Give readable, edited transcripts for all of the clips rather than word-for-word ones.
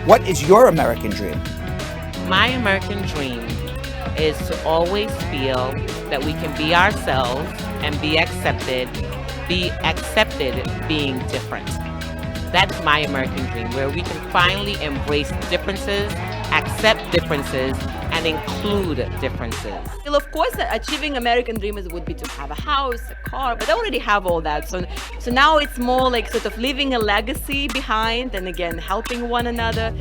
What is your American dream? My American dream is to always feel that we can be ourselves and be accepted being different. That's my American dream, where we can finally embrace differences, accept differences, and include differences. Well, of course, achieving American dreams would be to have a house, a car, but I already have all that. So now it's more like sort of leaving a legacy behind, and again, helping one another,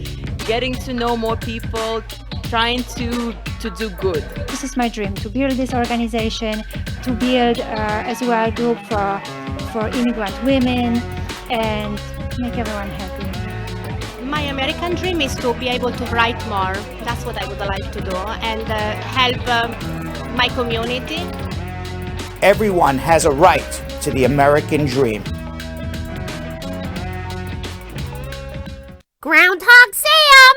getting to know more people, trying to do good. This is my dream, to build this organization, to build as well a group for immigrant women, and make everyone happy. My American dream is to be able to write more. That's what I would like to do, and help my community. Everyone has a right to the American dream. Groundhog Sam!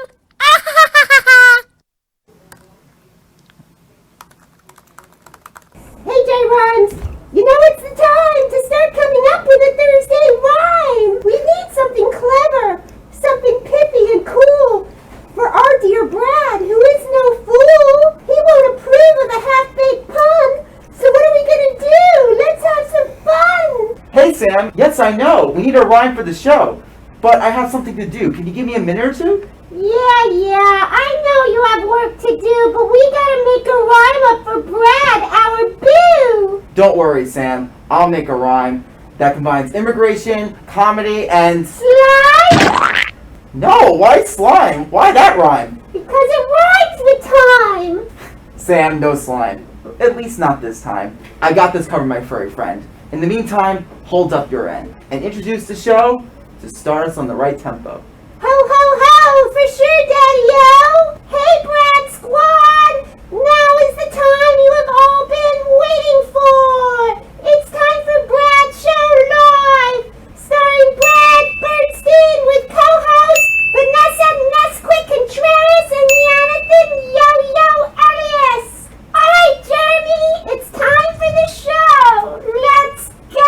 Hey, J-Rhymes! You know it's the time to start coming up with a Thursday rhyme! We need something clever, something pithy and cool for our dear Brad, who is no fool. He won't approve of a half-baked pun, so what are we gonna do? Let's have some fun! Hey, Sam. Yes, I know. We need a rhyme for the show. But I have something to do. Can you give me a minute or two? Yeah, I know you have work to do, but we gotta make a rhyme up for Brad, our boo! Don't worry, Sam. I'll make a rhyme that combines immigration, comedy, and... Slime? No, why slime? Why that rhyme? Because it rhymes with time! Sam, no slime. At least not this time. I got this covered, my furry friend. In the meantime, hold up your end and introduce the show to start us on the right tempo. Ho, ho, ho! For sure, Daddy-O! Hey, Brad Squad! Now is the time you have all been waiting for! It's time for Brad Show Live! Starring Brad Bernstein with co-hosts Vanessa Ness-Quick Contreras and Yonathan Elias! Alright, Jeremy, it's time for the show! Let's go!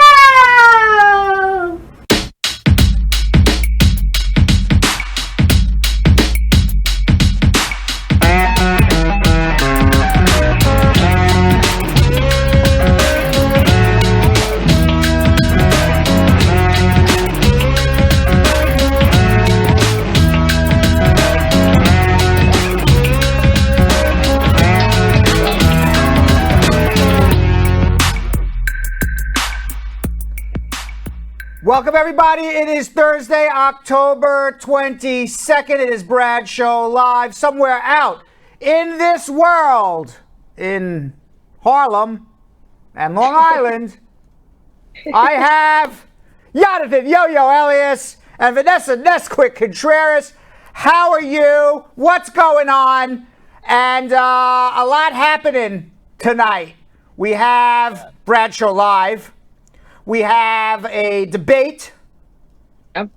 Welcome, everybody. It is Thursday, October 22nd. It is Brad Show Live. Somewhere out in this world, in Harlem and Long Island, I have Yonathan Yo-Yo Elias and Vanessa Ness-Quick Contreras. How are you? What's going on? And a lot happening tonight. We have Brad Show Live. We have a debate. Yep.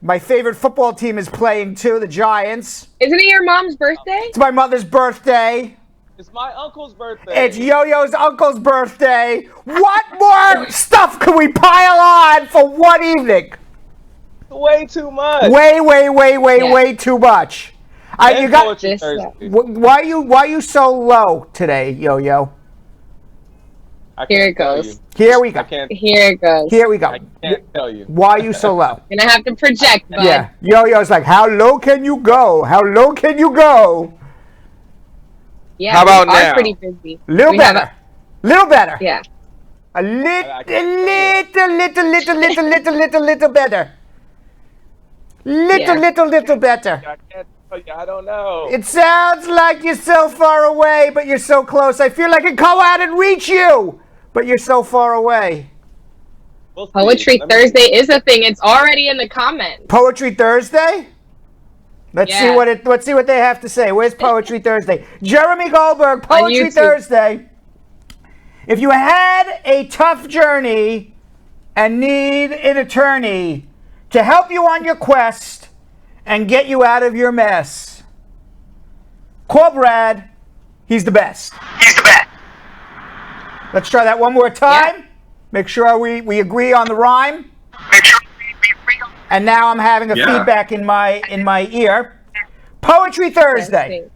My favorite football team is playing too, the Giants. Isn't it your mom's birthday? It's my mother's birthday. It's my uncle's birthday. It's Yo-Yo's uncle's birthday. What more stuff can we pile on for one evening? Way too much. Way too much. You got Poetry Thursday. why are you so low today, Yo-Yo? Here it goes. Here we go. Here it goes. Here we go. I can't tell you. Why are you so low? Gonna have to project, bud. Yeah. Yo-Yo's like, how low can you go? How low can you go? Yeah. How about we are now? pretty busy. Little We better. have Little better. Yeah. A little better. Little better. I can't tell you. I don't know. It sounds like you're so far away, but you're so close. I feel like I can go out and reach you, but you're so far away. We'll see. Poetry Thursday is a thing. It's already in the comments. Poetry Thursday? Let's Yeah. see what they have to say. Where's Poetry Thursday? Jeremy Goldberg, Poetry YouTube. Thursday. If you had a tough journey and need an attorney to help you on your quest and get you out of your mess, call Brad. He's the best. Let's try that one more time. Yeah. Make sure we agree on the rhyme. and now I'm having a feedback in my ear. Poetry Thursday.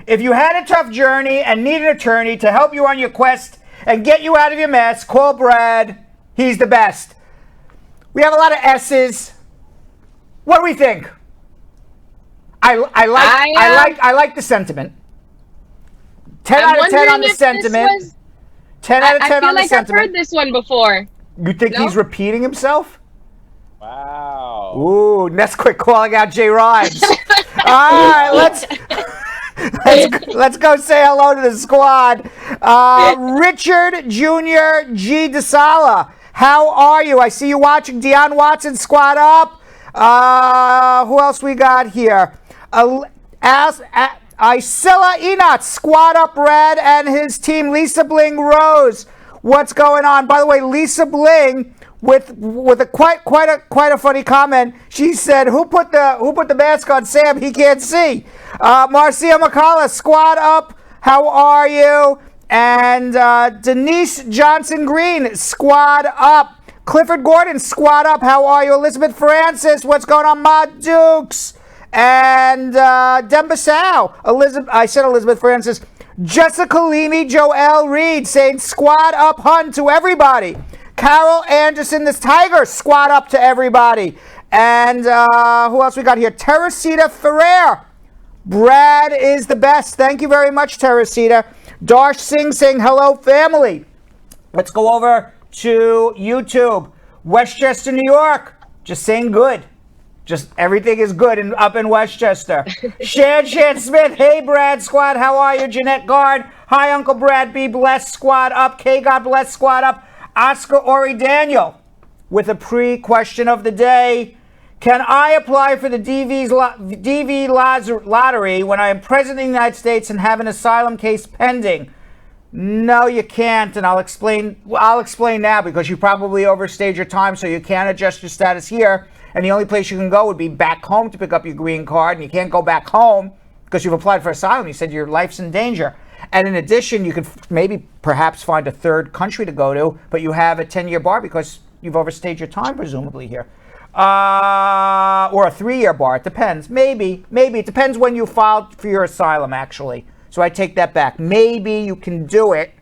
If you had a tough journey and need an attorney to help you on your quest and get you out of your mess, call Brad. He's the best. We have a lot of S's. What do we think? I like the sentiment. 10 out of 10 on the sentiment. 10 out of 10 on the sentiment. I feel like I've heard this one before. You think he's repeating himself? Wow. Ooh, Ness-Quick calling out Jay Rhymes. All right, let's go say hello to the squad. Richard Jr. G. DeSala, how are you? I see you watching. Deion Watson, squad up. Who else we got here? Isilla Enot, squad up, Red, and his team. Lisa Bling Rose, what's going on? By the way, Lisa Bling with a quite a funny comment. She said, "Who put the mask on Sam? He can't see." Marcia McCullough, squad up. How are you? And Denise Johnson Green, squad up. Clifford Gordon, squad up. How are you? Elizabeth Francis, what's going on? Ma Dukes. And Dembasau. I said Elizabeth Francis. Jessica Leamy, Joelle Reed saying squad up, hun, to everybody. Carol Anderson, this Tiger, squad up to everybody. And who else we got here? Teresita Ferrer. Brad is the best. Thank you very much, Teresita. Darsh Singh saying hello, family. Let's go over to YouTube. Westchester, New York. Just saying good. Just everything is good up in Westchester. Shan Smith. Hey, Brad squad. How are you? Jeanette Guard. Hi, Uncle Brad. Be blessed. Squad up. K. God bless. Squad up. Oscar Ori Daniel with a pre-question of the day. Can I apply for the DV lottery when I am president of the United States and have an asylum case pending? No, you can't, and I'll explain now because you probably overstayed your time, so you can't adjust your status here. And the only place you can go would be back home to pick up your green card, and you can't go back home because you've applied for asylum. You said your life's in danger. And in addition, you could perhaps find a third country to go to, but you have a 10-year bar because you've overstayed your time, presumably, here. Or a 3-year bar. It depends. Maybe. It depends when you filed for your asylum, actually. So I take that back. Maybe you can do it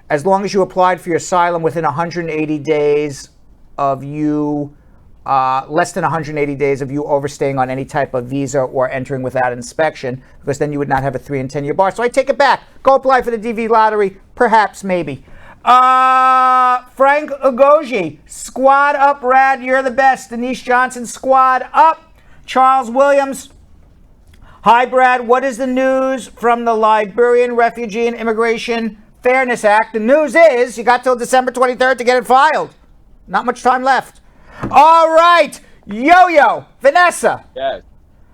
as long as you applied for your asylum within 180 days of you... less than 180 days of you overstaying on any type of visa or entering without inspection, because then you would not have a 3 and 10-year bar. So I take it back. Go apply for the DV lottery. Perhaps, maybe. Frank Ugoji, squad up, Rad. You're the best. Denise Johnson, squad up. Charles Williams. Hi, Brad. What is the news from the Liberian Refugee and Immigration Fairness Act? The news is you got till December 23rd to get it filed. Not much time left. All right, Yo-Yo, Vanessa. Yes.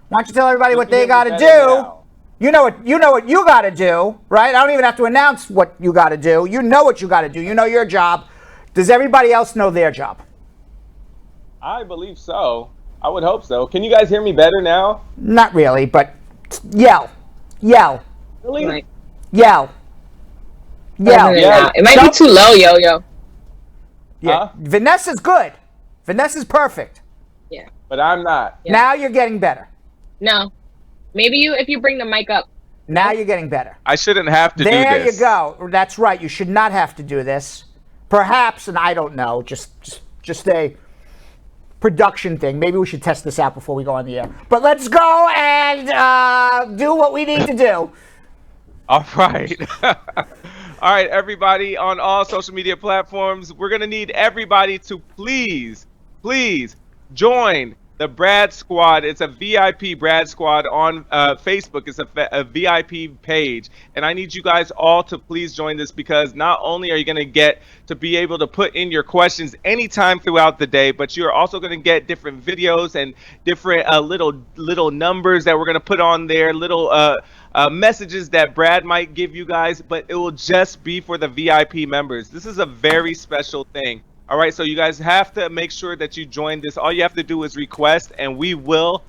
Why don't you tell everybody what they got to do? You know what you got to do, right? I don't even have to announce what you got to do. You know what you got to do. You know your job. Does everybody else know their job? I believe so. I would hope so. Can you guys hear me better now? Not really, but yell. Really? Right. Yell. It might be too low, Yo-Yo. Yeah. Huh? Vanessa's good. Vanessa's perfect. Yeah. But I'm not. Yeah. Now you're getting better. No. Maybe if you bring the mic up. Now you're getting better. I shouldn't have to do this. There you go. That's right. You should not have to do this. Perhaps, and I don't know, just a production thing. Maybe we should test this out before we go on the air. But let's go and do what we need to do. All right. All right, everybody on all social media platforms, we're going to need everybody to please join the Brad Squad. It's a VIP Brad Squad on Facebook. It's a VIP page. And I need you guys all to please join this, because not only are you going to get to be able to put in your questions anytime throughout the day, but you're also going to get different videos and different little numbers that we're going to put on there, little messages that Brad might give you guys, but it will just be for the VIP members. This is a very special thing. All right, so you guys have to make sure that you join this. All you have to do is request, and we will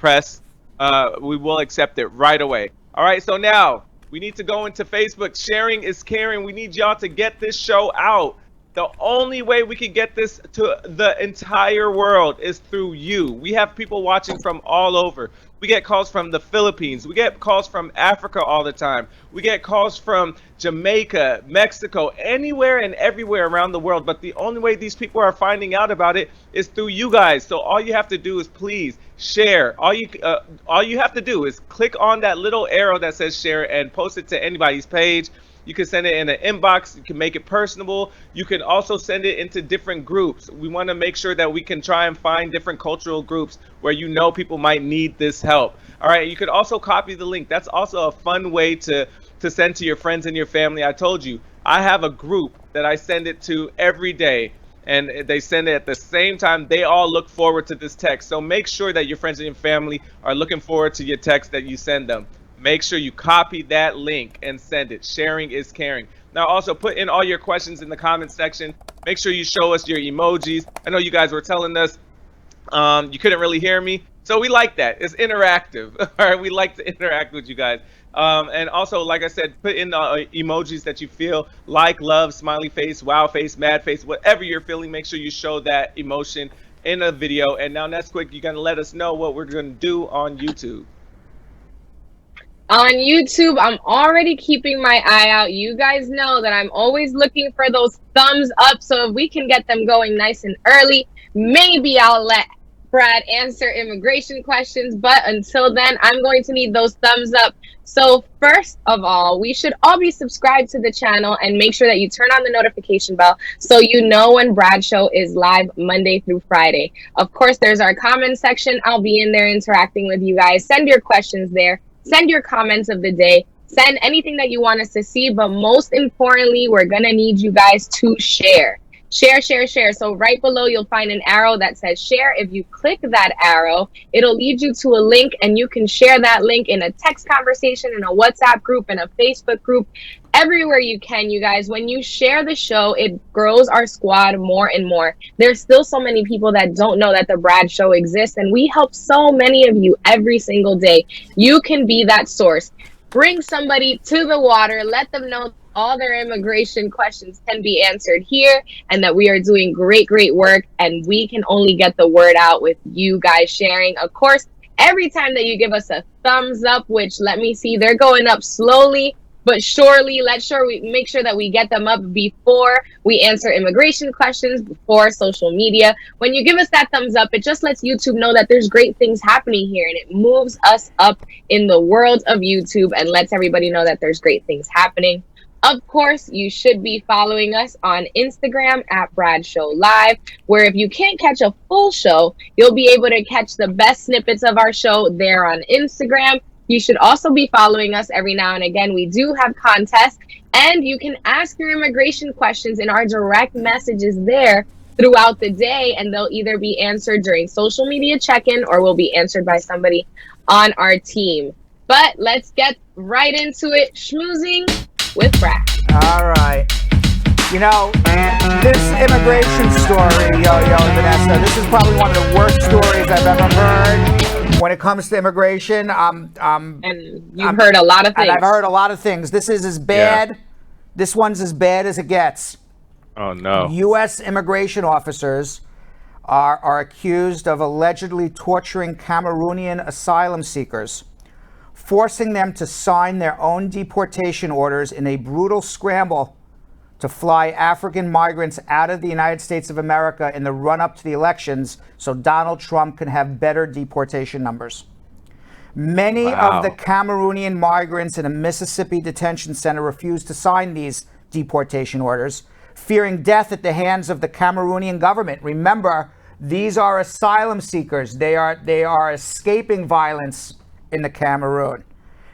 accept it right away. All right, so now we need to go into Facebook. Sharing is caring. We need y'all to get this show out. The only way we can get this to the entire world is through you. We have people watching from all over. We get calls from the Philippines. We get calls from Africa all the time. We get calls from Jamaica, Mexico, anywhere and everywhere around the world. But the only way these people are finding out about it is through you guys. So all you have to do is please share. All you have to do is click on that little arrow that says share and post it to anybody's page. You can send it in an inbox. You can make it personable. You can also send it into different groups. We want to make sure that we can try and find different cultural groups where you know people might need this help. All right. You could also copy the link. That's also a fun way to send to your friends and your family. I told you, I have a group that I send it to every day, and they send it at the same time. They all look forward to this text. So make sure that your friends and your family are looking forward to your text that you send them. Make sure you copy that link and send it. Sharing is caring. Now, also put in all your questions in the comment section. Make sure you show us your emojis. I know you guys were telling us you couldn't really hear me. So we like that. It's interactive. All right, we like to interact with you guys. And also, like I said, put in emojis that you feel like, love, smiley face, wow face, mad face, whatever you're feeling. Make sure you show that emotion in a video. And now, Ness-Quick, you're going to let us know what we're going to do on YouTube. On YouTube, I'm already keeping my eye out. You guys know that I'm always looking for those thumbs up. So if we can get them going nice and early, maybe I'll let Brad answer immigration questions. But until then, I'm going to need those thumbs up. So first of all, we should all be subscribed to the channel and make sure that you turn on the notification bell so you know when Brad's show is live Monday through Friday. Of course, there's our comment section. I'll be in there interacting with you guys. Send your questions there. Send your comments of the day. Send anything that you want us to see. But most importantly, we're going to need you guys to share. Share, share, share. So right below, you'll find an arrow that says share. If you click that arrow, it'll lead you to a link, and you can share that link in a text conversation, in a WhatsApp group, in a Facebook group, everywhere you can, you guys. When you share the show, it grows our squad more and more. There's still so many people that don't know that the Brad Show exists, and we help so many of you every single day. You can be that source. Bring somebody to the water. Let them know all their immigration questions can be answered here, and that we are doing great, great work, and we can only get the word out with you guys sharing. Of course, every time that you give us a thumbs up, which, let me see, they're going up slowly but surely. Make sure that we get them up before we answer immigration questions, before social media. When you give us that thumbs up, it just lets YouTube know that there's great things happening here, and it moves us up in the world of YouTube and lets everybody know that there's great things happening. Of course, you should be following us on Instagram at Brad Show Live, where if you can't catch a full show, you'll be able to catch the best snippets of our show there on Instagram. You should also be following us every now and again. We do have contests, and you can ask your immigration questions in our direct messages there throughout the day, and they'll either be answered during social media check-in or will be answered by somebody on our team. But let's get right into it, schmoozing with Brad. All right. You know, this immigration story, Yo-Yo and Vanessa, this is probably one of the worst stories I've ever heard when it comes to immigration. And you've heard a lot of things. And I've heard a lot of things. This is as bad. Yeah. This one's as bad as it gets. Oh, no. U.S. immigration officers are accused of allegedly torturing Cameroonian asylum seekers, forcing them to sign their own deportation orders in a brutal scramble to fly African migrants out of the United States of America in the run-up to the elections so Donald Trump can have better deportation numbers. Many of the Cameroonian migrants in a Mississippi detention center refused to sign these deportation orders, fearing death at the hands of the Cameroonian government. Remember, these are asylum seekers. They are escaping violence in the Cameroon.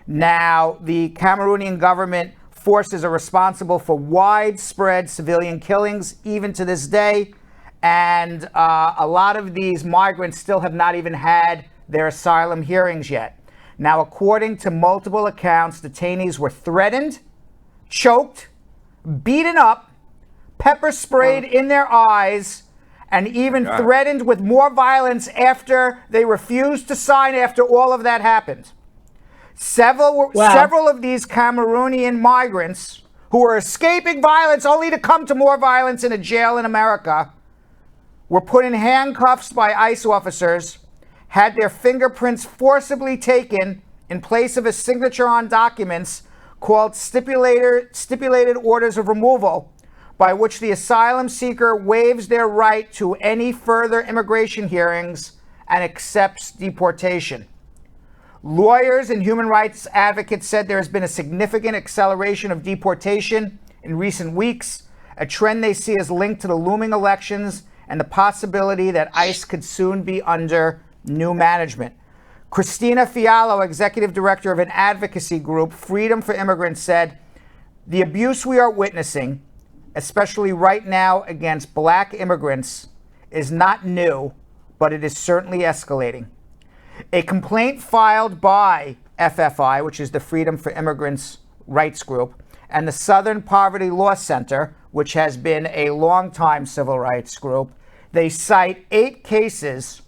Now, the Cameroonian government forces are responsible for widespread civilian killings, even to this day. And a lot of these migrants still have not even had their asylum hearings yet. Now, according to multiple accounts, detainees were threatened, choked, beaten up, pepper sprayed in their eyes, and even threatened with more violence after they refused to sign after all of that happened. Several of these Cameroonian migrants who were escaping violence only to come to more violence in a jail in America, were put in handcuffs by ICE officers, had their fingerprints forcibly taken in place of a signature on documents called stipulated orders of removal, by which the asylum seeker waives their right to any further immigration hearings and accepts deportation. Lawyers and human rights advocates said there has been a significant acceleration of deportation in recent weeks, a trend they see as linked to the looming elections and the possibility that ICE could soon be under new management. Christina Fiallo, executive director of an advocacy group, Freedom for Immigrants, said, "The abuse we are witnessing, especially right now against black immigrants, is not new, but it is certainly escalating." A complaint filed by FFI, which is the Freedom for Immigrants rights group, and the Southern Poverty Law Center, which has been a long-time civil rights group, they cite 8 cases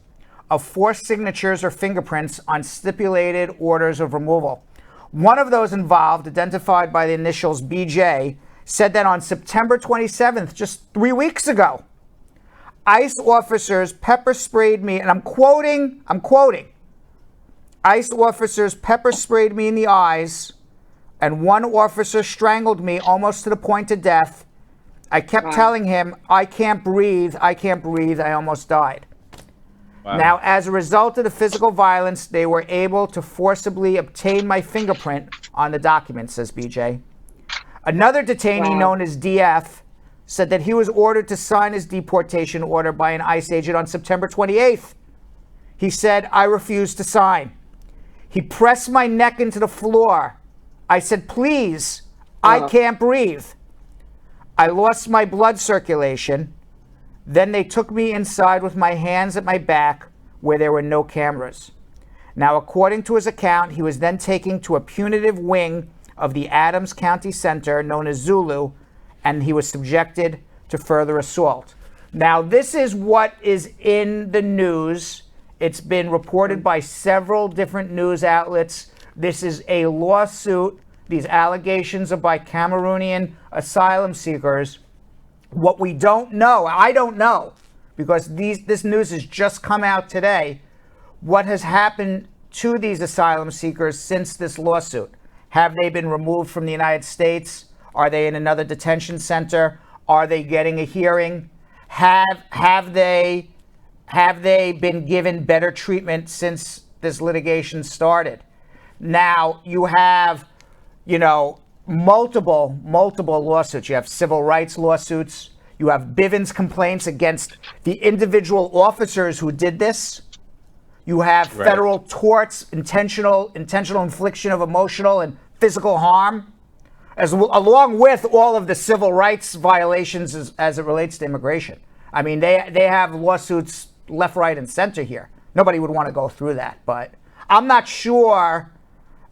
of forced signatures or fingerprints on stipulated orders of removal. One of those involved, identified by the initials BJ, said that on September 27th, just 3 weeks ago, ICE officers pepper sprayed me, and I'm quoting, ICE officers pepper sprayed me in the eyes, and one officer strangled me almost to the point of death. I kept telling him, I can't breathe, I almost died. Wow. Now, as a result of the physical violence, they were able to forcibly obtain my fingerprint on the document, says BJ. Another detainee known as DF said that he was ordered to sign his deportation order by an ICE agent on September 28th. He said, I refused to sign. He pressed my neck into the floor. I said, please, I can't breathe. I lost my blood circulation. Then they took me inside with my hands at my back where there were no cameras. Now, according to his account, he was then taken to a punitive wing of the Adams County Center known as Zulu, and he was subjected to further assault. Now, this is what is in the news. It's been reported by several different news outlets. This is a lawsuit. These allegations are by Cameroonian asylum seekers. What we don't know, I don't know, because this news has just come out today, what has happened to these asylum seekers since this lawsuit. Have they been removed from the United States? Are they in another detention center? Are they getting a hearing? Have they been given better treatment since this litigation started? Now, you have, multiple lawsuits. You have civil rights lawsuits. You have Bivens complaints against the individual officers who did this. You have federal torts, intentional infliction of emotional and physical harm, along with all of the civil rights violations as it relates to immigration. I mean, they have lawsuits left, right, and center here. Nobody would want to go through that, but I'm not sure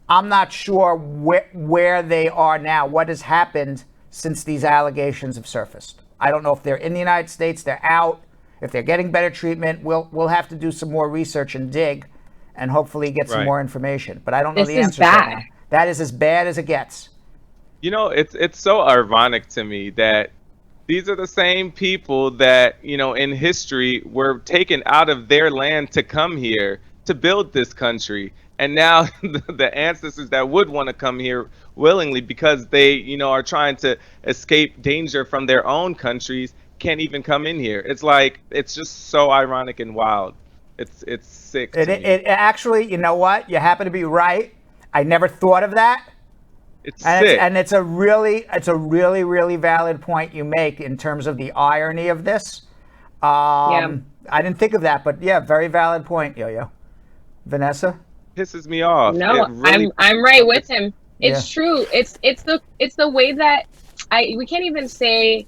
where they are now, what has happened since these allegations have surfaced. I don't know if they're in the United States, they're out, if they're getting better treatment. We'll have to do some more research and dig and hopefully get some more information. But I don't know the answer right now. That is as bad as it gets. It's so ironic to me that these are the same people that, in history were taken out of their land to come here to build this country. And now the ancestors that would want to come here willingly because they, are trying to escape danger from their own countries can't even come in here. It's like, it's just so ironic and wild. It's sick. It actually, you know what? You happen to be right. I never thought of that. It's sick. It's a really, really valid point you make in terms of the irony of this. I didn't think of that, but yeah, very valid point, Yo-Yo. Vanessa? Pisses me off. No, really I'm right with him. It's true. It's the way that we can't even say.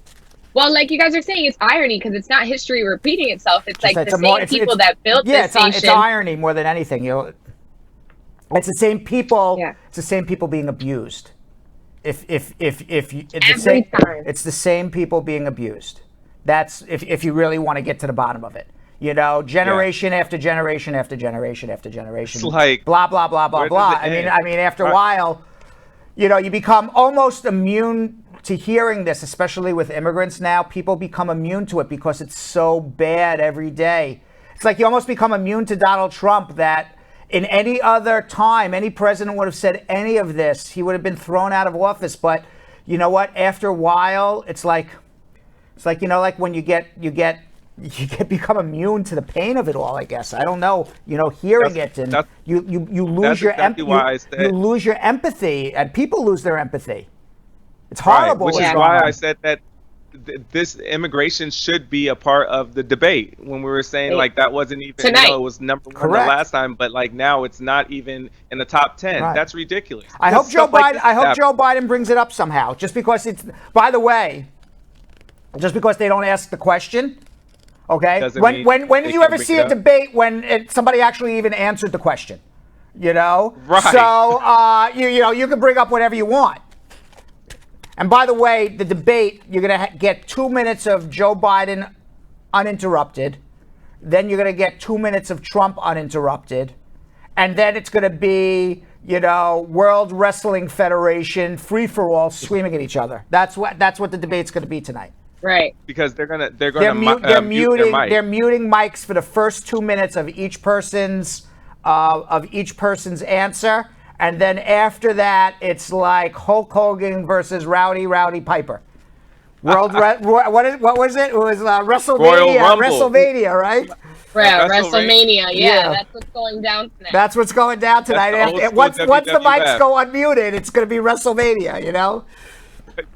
Well, like you guys are saying, it's irony because it's not history repeating itself. It's like the same people that built this nation. It's irony more than anything. It's the same people. Yeah. It's the same people being abused. It's the same people being abused. That's if you really want to get to the bottom of it. Generation after generation after generation after generation. It's like blah blah blah blah blah. I mean, after a while, you become almost immune to hearing this, especially with immigrants now, people become immune to it because it's so bad every day. It's like you almost become immune to Donald Trump, that in any other time, any president would have said any of this. He would have been thrown out of office. But you know what? After a while, it's like, you know, like when you become immune to the pain of it all, I guess. I don't know, you know, hearing it, and you lose your empathy. You lose your empathy, and people lose their empathy. It's horrible. Right, which is why I said that this immigration should be a part of the debate. When we were saying like that wasn't even, you know, it was number one the last time, but like now it's not even in the top 10. Right. That's ridiculous. I hope Joe Biden brings it up somehow. Just because it's, by the way, just because they don't ask the question. Okay. When did you ever see a debate when somebody actually even answered the question? You know. Right. So you know, you can bring up whatever you want. And by the way, the debate, you're going to get 2 minutes of Joe Biden uninterrupted. Then you're going to get 2 minutes of Trump uninterrupted. And then it's going to be, you know, World Wrestling Federation free-for-all screaming at each other. That's what the debate's going to be tonight. Right. Because they're muting mics for the first 2 minutes of each person's answer. And then after that, it's like Hulk Hogan versus Rowdy Piper. What was it? It was WrestleMania. WrestleMania, right? WrestleMania. Yeah, that's what's going down tonight. That's what's going down tonight. Once the mics go unmuted, it's going to be WrestleMania. You know?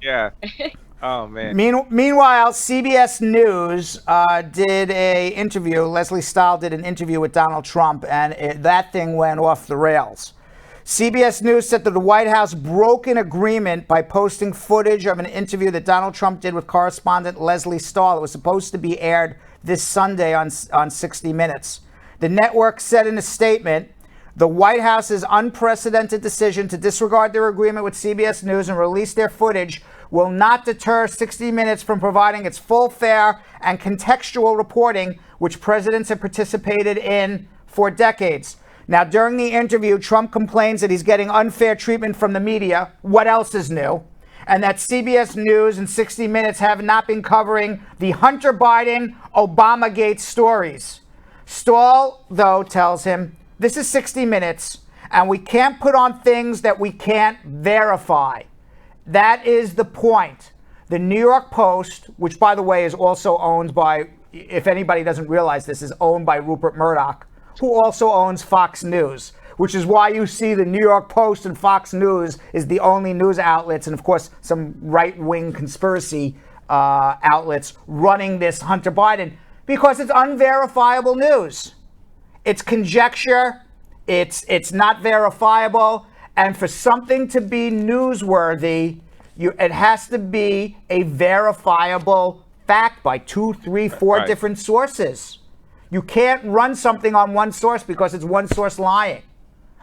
Yeah. Oh man. Meanwhile, CBS News did a interview. Leslie Stahl did an interview with Donald Trump, and that thing went off the rails. CBS News said that the White House broke an agreement by posting footage of an interview that Donald Trump did with correspondent Leslie Stahl. It was supposed to be aired this Sunday on 60 Minutes. The network said in a statement, the White House's unprecedented decision to disregard their agreement with CBS News and release their footage will not deter 60 Minutes from providing its full, fair, and contextual reporting, which presidents have participated in for decades. Now, during the interview, Trump complains that he's getting unfair treatment from the media. What else is new? And that CBS News and 60 Minutes have not been covering the Hunter Biden Obamagate stories. Stahl, though, tells him, this is 60 Minutes, and we can't put on things that we can't verify. That is the point. The New York Post, which, by the way, is also owned by, if anybody doesn't realize this, is owned by Rupert Murdoch, who also owns Fox News, which is why you see the New York Post and Fox News is the only news outlets, and of course some right-wing conspiracy outlets running this Hunter Biden, because it's unverifiable news. It's conjecture, it's not verifiable, and for something to be newsworthy, it has to be a verifiable fact by 2, 3, 4 different sources. You can't run something on one source because it's one source lying.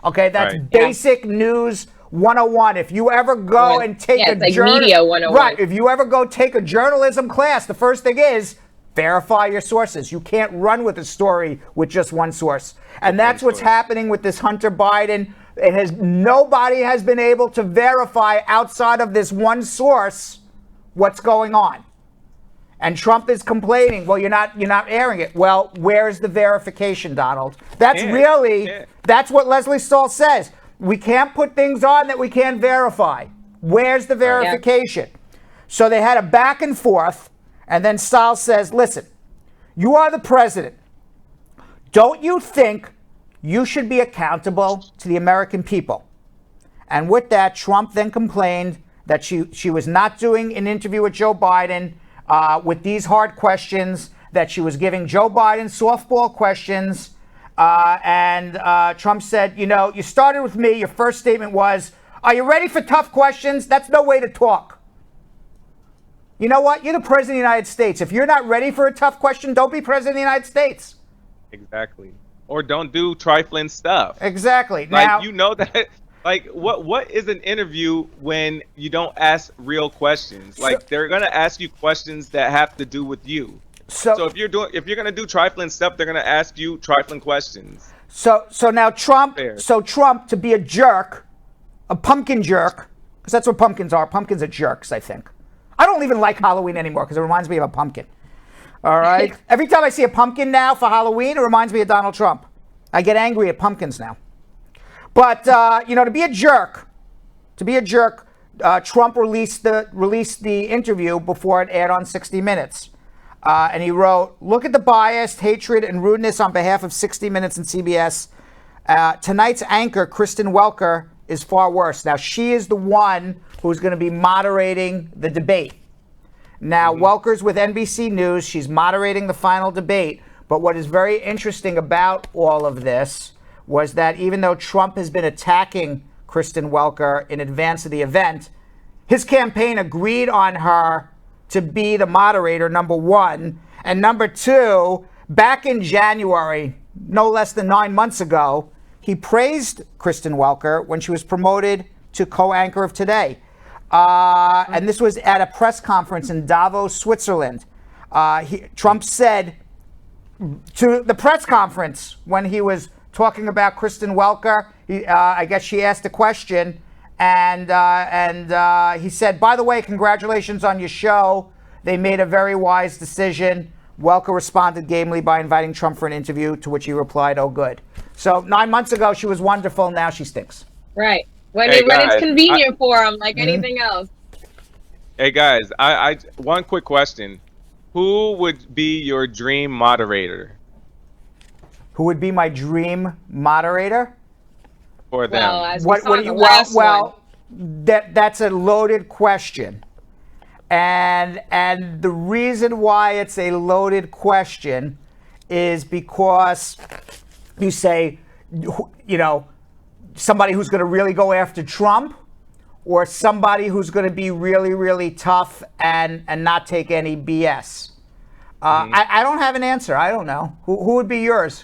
Okay, that's basic news 101. If you ever go and take media 101. Right, if you ever go take a journalism class, the first thing is verify your sources. You can't run with a story with just one source. And that's what's happening with this Hunter Biden. Nobody has been able to verify outside of this one source what's going on. And Trump is complaining, well, you're not airing it. Well, where's the verification, Donald? That's that's what Leslie Stahl says. We can't put things on that we can't verify. Where's the verification? So they had a back and forth, and then Stahl says, listen, you are the president. Don't you think you should be accountable to the American people? And with that, Trump then complained that she was not doing an interview with Joe Biden with these hard questions, that she was giving Joe Biden softball questions. And Trump said, you know, you started with me. Your first statement was, are you ready for tough questions? That's no way to talk. You know what? You're the president of the United States. If you're not ready for a tough question, don't be president of the United States. Exactly. Or don't do trifling stuff. Exactly. Like, now, you know that. Like, what is an interview when you don't ask real questions? Like, they're gonna ask you questions that have to do with you. So if you're gonna do trifling stuff, they're gonna ask you trifling questions. So now Trump. So Trump, to be a jerk, a pumpkin jerk, because that's what pumpkins are. Pumpkins are jerks, I think. I don't even like Halloween anymore because it reminds me of a pumpkin. All right? Every time I see a pumpkin now for Halloween, it reminds me of Donald Trump. I get angry at pumpkins now. But, to be a jerk, Trump released the interview before it aired on 60 Minutes. And he wrote, "Look at the bias, hatred, and rudeness on behalf of 60 Minutes and CBS. Tonight's anchor, Kristen Welker, is far worse." Now, she is the one who's going to be moderating the debate. Now, Welker's with NBC News. She's moderating the final debate. But what is very interesting about all of this was that even though Trump has been attacking Kristen Welker in advance of the event, his campaign agreed on her to be the moderator, number one. And number two, back in January, no less than 9 months ago, he praised Kristen Welker when she was promoted to co-anchor of Today. And this was at a press conference in Davos, Switzerland. Trump said to the press conference when he was talking about Kristen Welker, I guess she asked a question, and he said, "By the way, congratulations on your show. They made a very wise decision." Welker responded gamely by inviting Trump for an interview, to which he replied, "Oh, good." So 9 months ago, she was wonderful. Now she stinks. Right. When Hey, it's guys, convenient for them, like anything else. Hey guys, I one quick question: who would be your dream moderator Who would be my dream moderator? for them? Well, as we saw in the last That's a loaded question. And the reason why it's a loaded question is because you say, somebody who's going to really go after Trump, or somebody who's going to be really, really tough and not take any BS. I don't have an answer. I don't know. Who would be yours?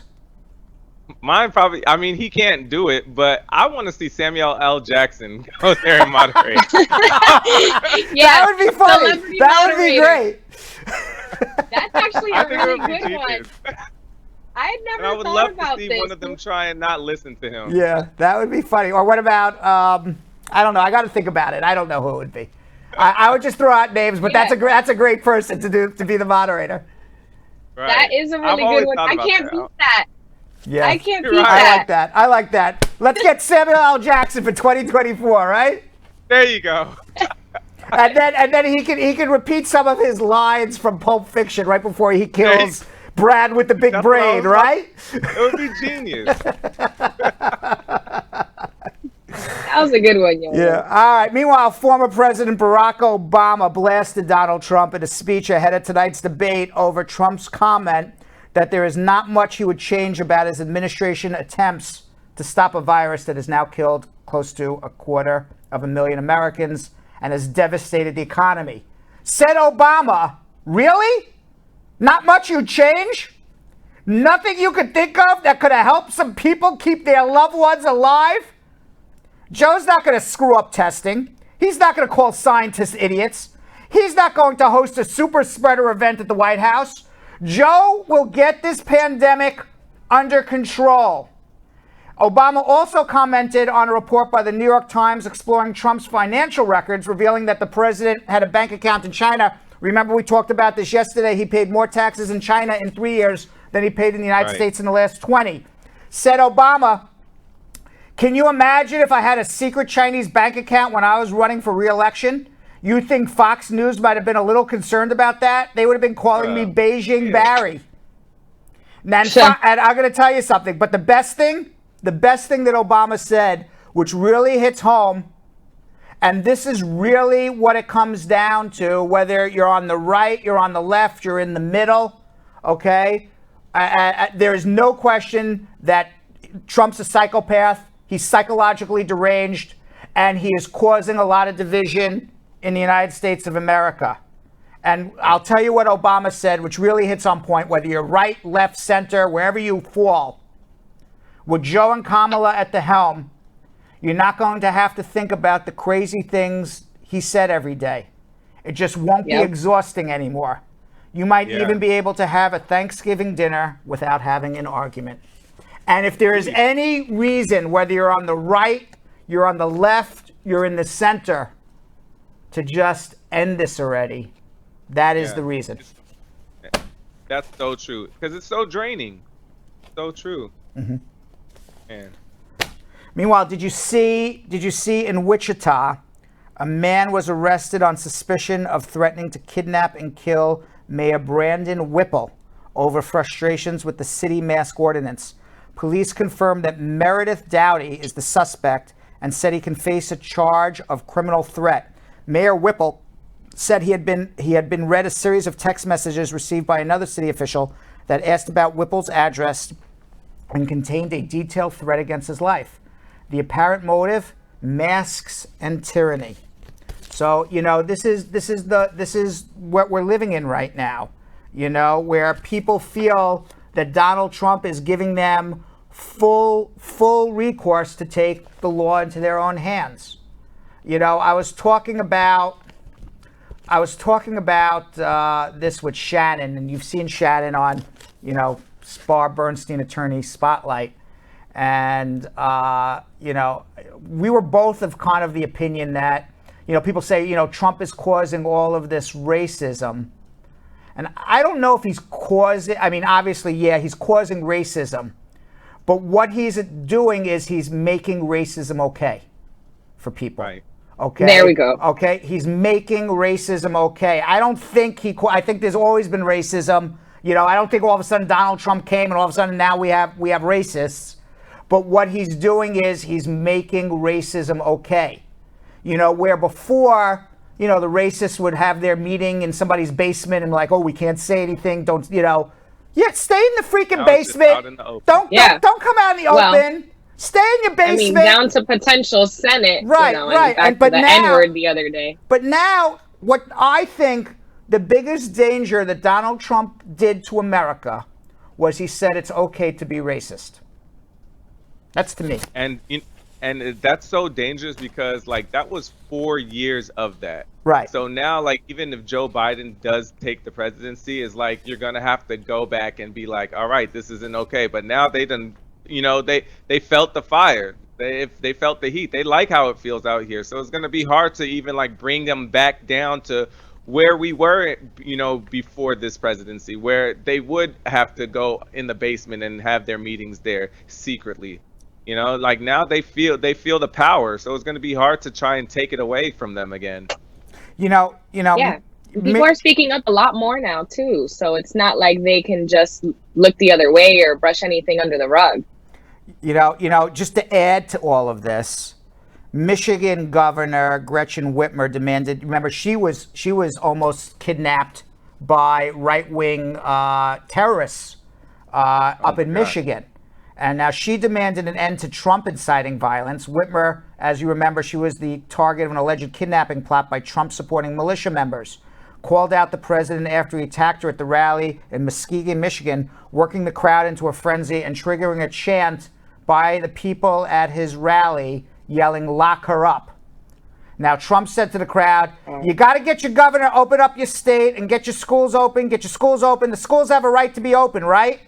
Mine probably. I mean, he can't do it, but I want to see Samuel L. Jackson go there and moderate. That would be funny. That would be great. That's actually a really good one. I had never And I would thought love about to see this. one of them try and not listen to him. Yeah, that would be funny. Or what about, I don't know. I got to think about it. I don't know who it would be. I would just throw out names, but that's a great person to be the moderator. Right. That is a really good one. I can't beat that. Yeah, I can't beat right. that. I like that. Let's get Samuel L. Jackson for 2024, right? There you go. And then he can repeat some of his lines from Pulp Fiction right before he kills Brad with the big That's what I brain, was right? It would be genius. That was a good one, yo. Yeah. All right. Meanwhile, former President Barack Obama blasted Donald Trump in a speech ahead of tonight's debate over Trump's comment that there is not much he would change about his administration attempts to stop a virus that has now killed close to 250,000 Americans and has devastated the economy. Said Obama, really? Not much you'd change? Nothing you could think of that could have helped some people keep their loved ones alive? Joe's not going to screw up testing. He's not going to call scientists idiots. He's not going to host a super spreader event at the White House. Joe will get this pandemic under control. Obama also commented on a report by the New York Times exploring Trump's financial records, revealing that the president had a bank account in China. Remember, we talked about this yesterday. He paid more taxes in China in 3 years than he paid in the United States in the last 20. Said Obama, "Can you imagine if I had a secret Chinese bank account when I was running for re-election? You think Fox News might have been a little concerned about that? They would have been calling me Beijing Barry." And I'm going to tell you something, but the best thing that Obama said, which really hits home, and this is really what it comes down to, whether you're on the right, you're on the left, you're in the middle, okay? There is no question that Trump's a psychopath. He's psychologically deranged, and he is causing a lot of division in the United States of America. And I'll tell you what Obama said, which really hits on point, whether you're right, left, center, wherever you fall. With Joe and Kamala at the helm, you're not going to have to think about the crazy things he said every day. It just won't be exhausting anymore. You might even be able to have a Thanksgiving dinner without having an argument. And if there is any reason, whether you're on the right, you're on the left, you're in the center, to just end this already. That is the reason. That's so true. Because it's so draining. So true. Mm-hmm. Man. Meanwhile, did you see in Wichita, a man was arrested on suspicion of threatening to kidnap and kill Mayor Brandon Whipple over frustrations with the city mask ordinance. Police confirmed that Meredith Dowdy is the suspect and said he can face a charge of criminal threat. Mayor Whipple said he had been read a series of text messages received by another city official that asked about Whipple's address and contained a detailed threat against his life. The apparent motive: masks and tyranny. So, this is what we're living in right now, where people feel that Donald Trump is giving them full recourse to take the law into their own hands. I was talking about this with Shannon, and you've seen Shannon on, Spar Bernstein attorney Spotlight. And, we were both of kind of the opinion that, people say, Trump is causing all of this racism. And I don't know if he's causing, obviously, he's causing racism. But what he's doing is he's making racism okay for people. Right. Okay. There we go. Okay. He's making racism okay. I think there's always been racism. I don't think all of a sudden Donald Trump came and all of a sudden now we have racists. But what he's doing is he's making racism okay. Where before, the racists would have their meeting in somebody's basement and like, oh, we can't say anything. Don't, stay in the freaking basement. Out in the open. Don't come out in the open. Stay in your basement. Down to potential Senate. Right, right. And back to the N-word the other day. But now, what I think the biggest danger that Donald Trump did to America was he said it's okay to be racist. That's to me. And that's so dangerous because that was 4 years of that. Right. So now even if Joe Biden does take the presidency, it's you're gonna have to go back and be like, all right, this isn't okay. But now they done, they felt the fire. They felt the heat. They like how it feels out here. So it's gonna be hard to even bring them back down to where we were, before this presidency, where they would have to go in the basement and have their meetings there secretly. Now they feel the power, so it's going to be hard to try and take it away from them again. Yeah, people are speaking up a lot more now too, so it's not like they can just look the other way or brush anything under the rug. Just to add to all of this, Michigan Governor Gretchen Whitmer demanded. Remember, she was almost kidnapped by right-wing terrorists up in Michigan. And now she demanded an end to Trump inciting violence. Whitmer, as you remember, she was the target of an alleged kidnapping plot by Trump-supporting militia members. Called out the president after he attacked her at the rally in Muskegon, Michigan, working the crowd into a frenzy and triggering a chant by the people at his rally, yelling, "Lock her up." Now, Trump said to the crowd, you got to get your governor, open up your state, and get your schools open. Get your schools open. The schools have a right to be open, right?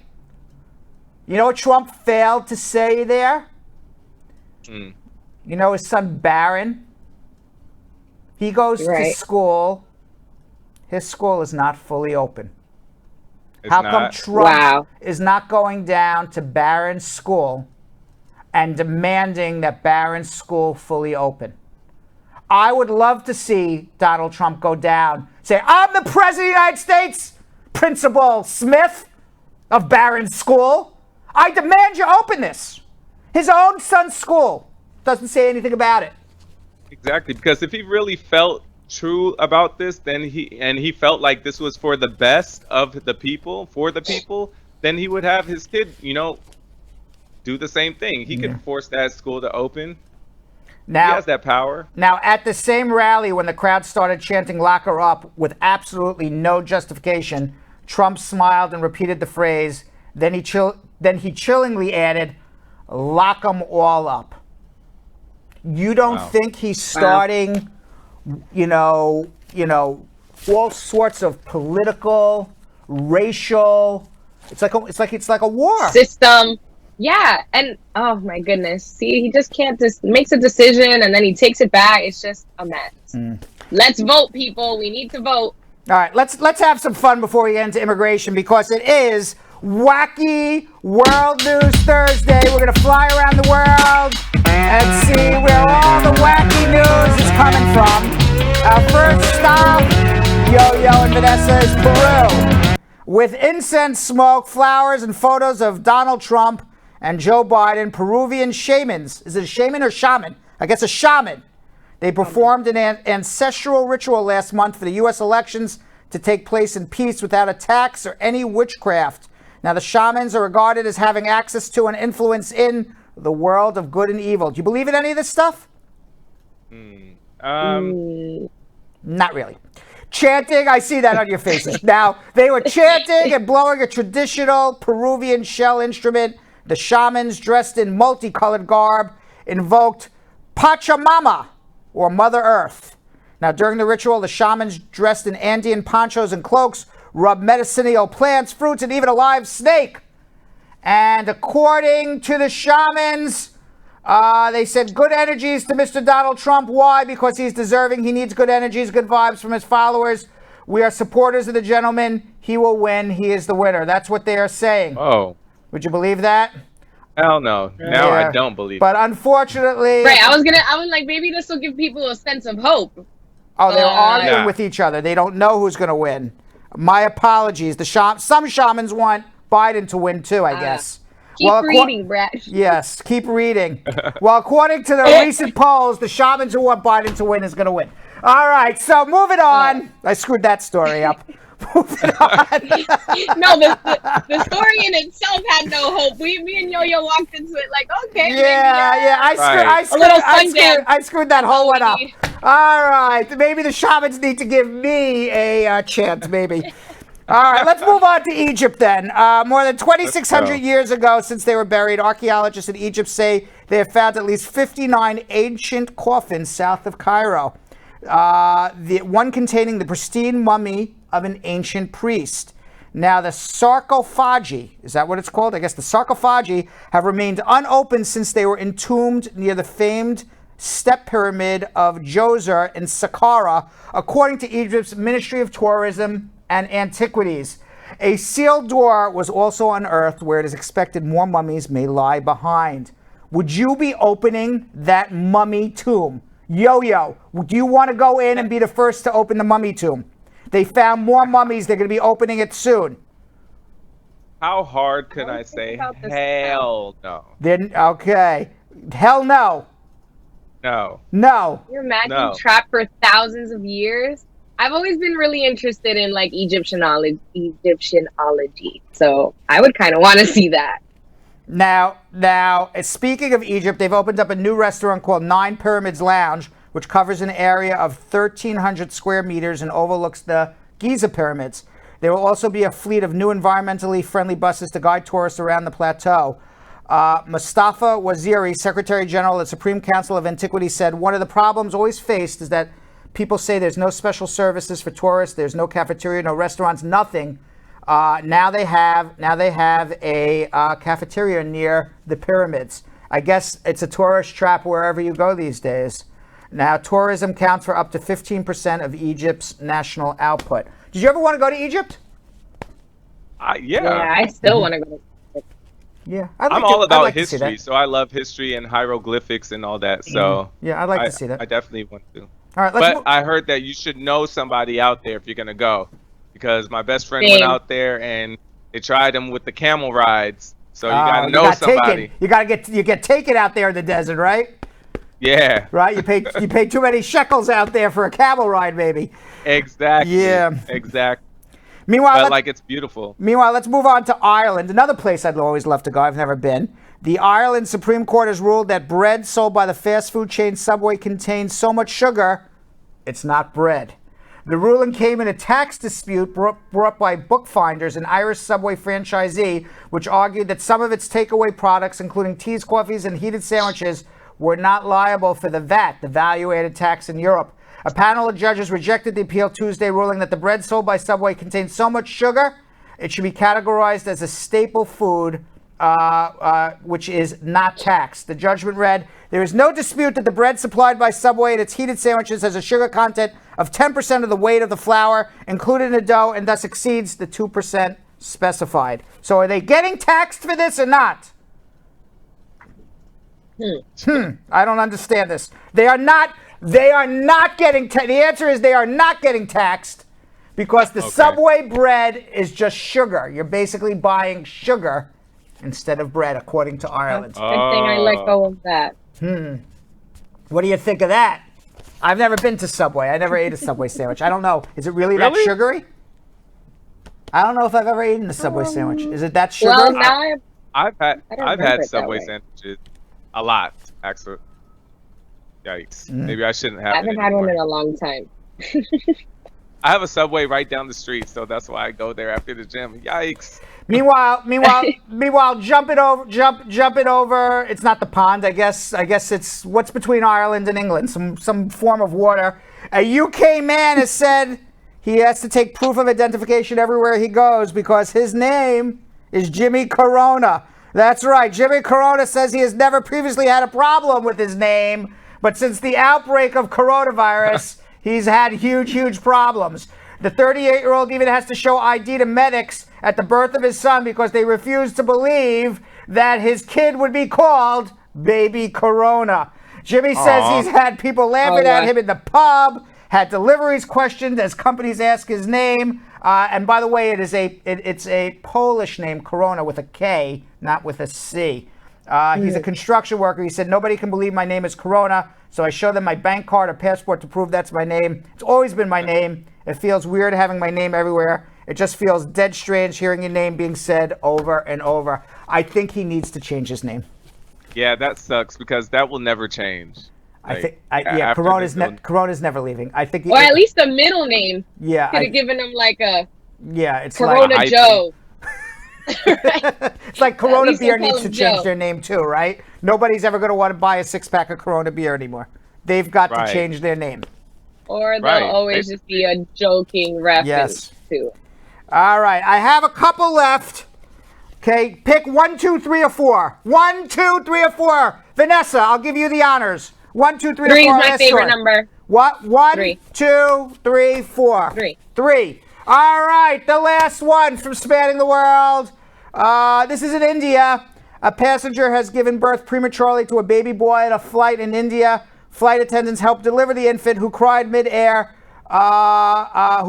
You know what Trump failed to say there? His son Barron, he goes to school. His school is not fully open. How come Trump is not going down to Barron's school and demanding that Barron's school fully open? I would love to see Donald Trump go down, say, I'm the president of the United States, Principal Smith of Barron's school. I demand you open this. His own son's school doesn't say anything about it. Exactly, because if he really felt true about this, then he felt like this was for the best of the people, for the people, then he would have his kid, do the same thing. He could force that school to open. Now, he has that power. Now, at the same rally, when the crowd started chanting "Lock her up" with absolutely no justification, Trump smiled and repeated the phrase. Then he chillingly added, "Lock them all up." You don't think he's starting, all sorts of political, racial? It's like a war system. Yeah, and oh my goodness, see, he just can't makes a decision and then he takes it back. It's just a mess. Let's vote, people. We need to vote. All right, let's have some fun before we get into immigration, because it is Wacky World News Thursday. We're going to fly around the world and see where all the wacky news is coming from. Our first stop, Yo-Yo and Vanessa, is Peru. With incense smoke, flowers, and photos of Donald Trump and Joe Biden, Peruvian Shamans. Is it a shaman or shaman? I guess a shaman. They performed an ancestral ritual last month for the U.S. elections to take place in peace without attacks or any witchcraft. Now, the shamans are regarded as having access to and influence in the world of good and evil. Do you believe in any of this stuff? Not really. Chanting, I see that on your faces. Now, they were chanting and blowing a traditional Peruvian shell instrument. The shamans, dressed in multicolored garb, invoked Pachamama, or Mother Earth. Now, during the ritual, the shamans, dressed in Andean ponchos and cloaks, rubbed medicinal plants, fruits, and even a live snake. And according to the shamans, they said good energies to Mr. Donald Trump. Why? Because he's deserving. He needs good energies, good vibes from his followers. We are supporters of the gentleman. He will win. He is the winner. That's what they are saying. Oh. Would you believe that? Hell no. Now I don't believe But unfortunately... Right, I was like, maybe this will give people a sense of hope. Oh, they're arguing with each other. They don't know who's going to win. My apologies. Some shamans want Biden to win too, I guess. Keep reading, Brad. Yes, keep reading. Well, according to the recent polls, the shamans who want Biden to win is going to win. All right, so moving on. I screwed that story up. Moving on. No, the story in itself had no hope. Me and Yo-Yo walked into it like, okay. I screwed that whole one up. All right, maybe the shamans need to give me a chant, maybe. All right, let's move on to Egypt then. More than 2,600 years ago, since they were buried, archaeologists in Egypt say they have found at least 59 ancient coffins south of Cairo. The one containing the pristine mummy of an ancient priest. Now, the sarcophagi, is that what it's called? I guess the sarcophagi have remained unopened since they were entombed near the famed step pyramid of Djoser in Saqqara, according to Egypt's Ministry of Tourism and Antiquities. A sealed door was also unearthed where it is expected more mummies may lie behind. Would you be opening that mummy tomb? Yo-Yo, do you want to go in and be the first to open the mummy tomb? They found more mummies. They're going to be opening it soon. How hard can I say hell no? Then okay. Hell no. No. No. You're imagine trapped for thousands of years. I've always been really interested in like Egyptianology. So I would kind of want to see that. Now, speaking of Egypt, they've opened up a new restaurant called Nine Pyramids Lounge, which covers an area of 1,300 square meters and overlooks the Giza pyramids. There will also be a fleet of new environmentally friendly buses to guide tourists around the plateau. Mustafa Waziri, Secretary General of the Supreme Council of Antiquity, said one of the problems always faced is that people say there's no special services for tourists, there's no cafeteria, no restaurants, nothing. Now they have a cafeteria near the pyramids. I guess it's a tourist trap wherever you go these days. Now, tourism counts for up to 15% of Egypt's national output. Did you ever want to go to Egypt? Yeah, I still want to go to Egypt. Yeah, I'm all about history, so I love history and hieroglyphics and all that. So yeah, I'd like to see that. I definitely want to. All right, but I heard that you should know somebody out there if you're gonna go, because my best friend went out there and they tried them with the camel rides. So you gotta know somebody. You get taken out there in the desert, right? Yeah. Right? You pay too many shekels out there for a camel ride, maybe. Exactly. Yeah. Exactly. Meanwhile, it's beautiful. Meanwhile, let's move on to Ireland, another place I'd always love to go. I've never been. The Ireland Supreme Court has ruled that bread sold by the fast food chain Subway contains so much sugar, it's not bread. The ruling came in a tax dispute brought by Bookfinders, an Irish Subway franchisee, which argued that some of its takeaway products, including teas, coffees, and heated sandwiches, were not liable for the VAT, the value-added tax in Europe. A panel of judges rejected the appeal Tuesday, ruling that the bread sold by Subway contains so much sugar, it should be categorized as a staple food, which is not taxed. The judgment read, there is no dispute that the bread supplied by Subway and its heated sandwiches has a sugar content of 10% of the weight of the flour included in the dough and thus exceeds the 2% specified. So are they getting taxed for this or not? I don't understand this. They are not getting the answer is they are not getting taxed because the Subway bread is just sugar. You're basically buying sugar instead of bread, according to Ireland. Good thing I let go of that. What do you think of that? I've never been to Subway. I never ate a Subway sandwich. I don't know. Is it really that sugary? I don't know if I've ever eaten a Subway sandwich. Is it that sugary? Well, now I've had Subway way. sandwiches a lot, actually. Yikes. Maybe I shouldn't have. I haven't had one in a long time. I have a Subway right down the street, so that's why I go there after the gym. Yikes. Meanwhile, jump it over. It's not the pond, I guess it's what's between Ireland and England, some form of water. A UK man has said he has to take proof of identification everywhere he goes because his name is Jimmy Corona. That's right. Jimmy Corona says he has never previously had a problem with his name, but since the outbreak of coronavirus, he's had huge problems. The 38-year-old even has to show ID to medics at the birth of his son because they refuse to believe that his kid would be called Baby Corona. Jimmy says he's had people laughing at him in the pub, had deliveries questioned as companies ask his name. And by the way, it's a Polish name, Corona, with a K, not with a C. He's a construction worker. He said, nobody can believe my name is Corona, so I show them my bank card or passport to prove that's my name. It's always been my name. It feels weird having my name everywhere. It just feels dead strange hearing your name being said over and over. I think he needs to change his name. Yeah, that sucks because that will never change. Corona's never leaving. I think. Or at least the middle name. Yeah. Could have given him like a. Yeah, it's Corona like Joe. It's like Corona beer needs to change Joe. their name too, right? Nobody's ever going to want to buy a 6-pack of Corona beer anymore. They've got to change their name. Or they'll always just be a joking reference to. All right, I have a couple left. Okay, pick 1, 2, 3, or 4. 1, 2, 3, or 4. Vanessa, I'll give you the honors. 1, 2, 3, or 4. 3 is my favorite number. What? 1, 3. 2, 3, 4. 3. All right, the last one from Spanning the World. This is in India. A passenger has given birth prematurely to a baby boy at a flight in India. Flight attendants helped deliver the infant, who cried midair. An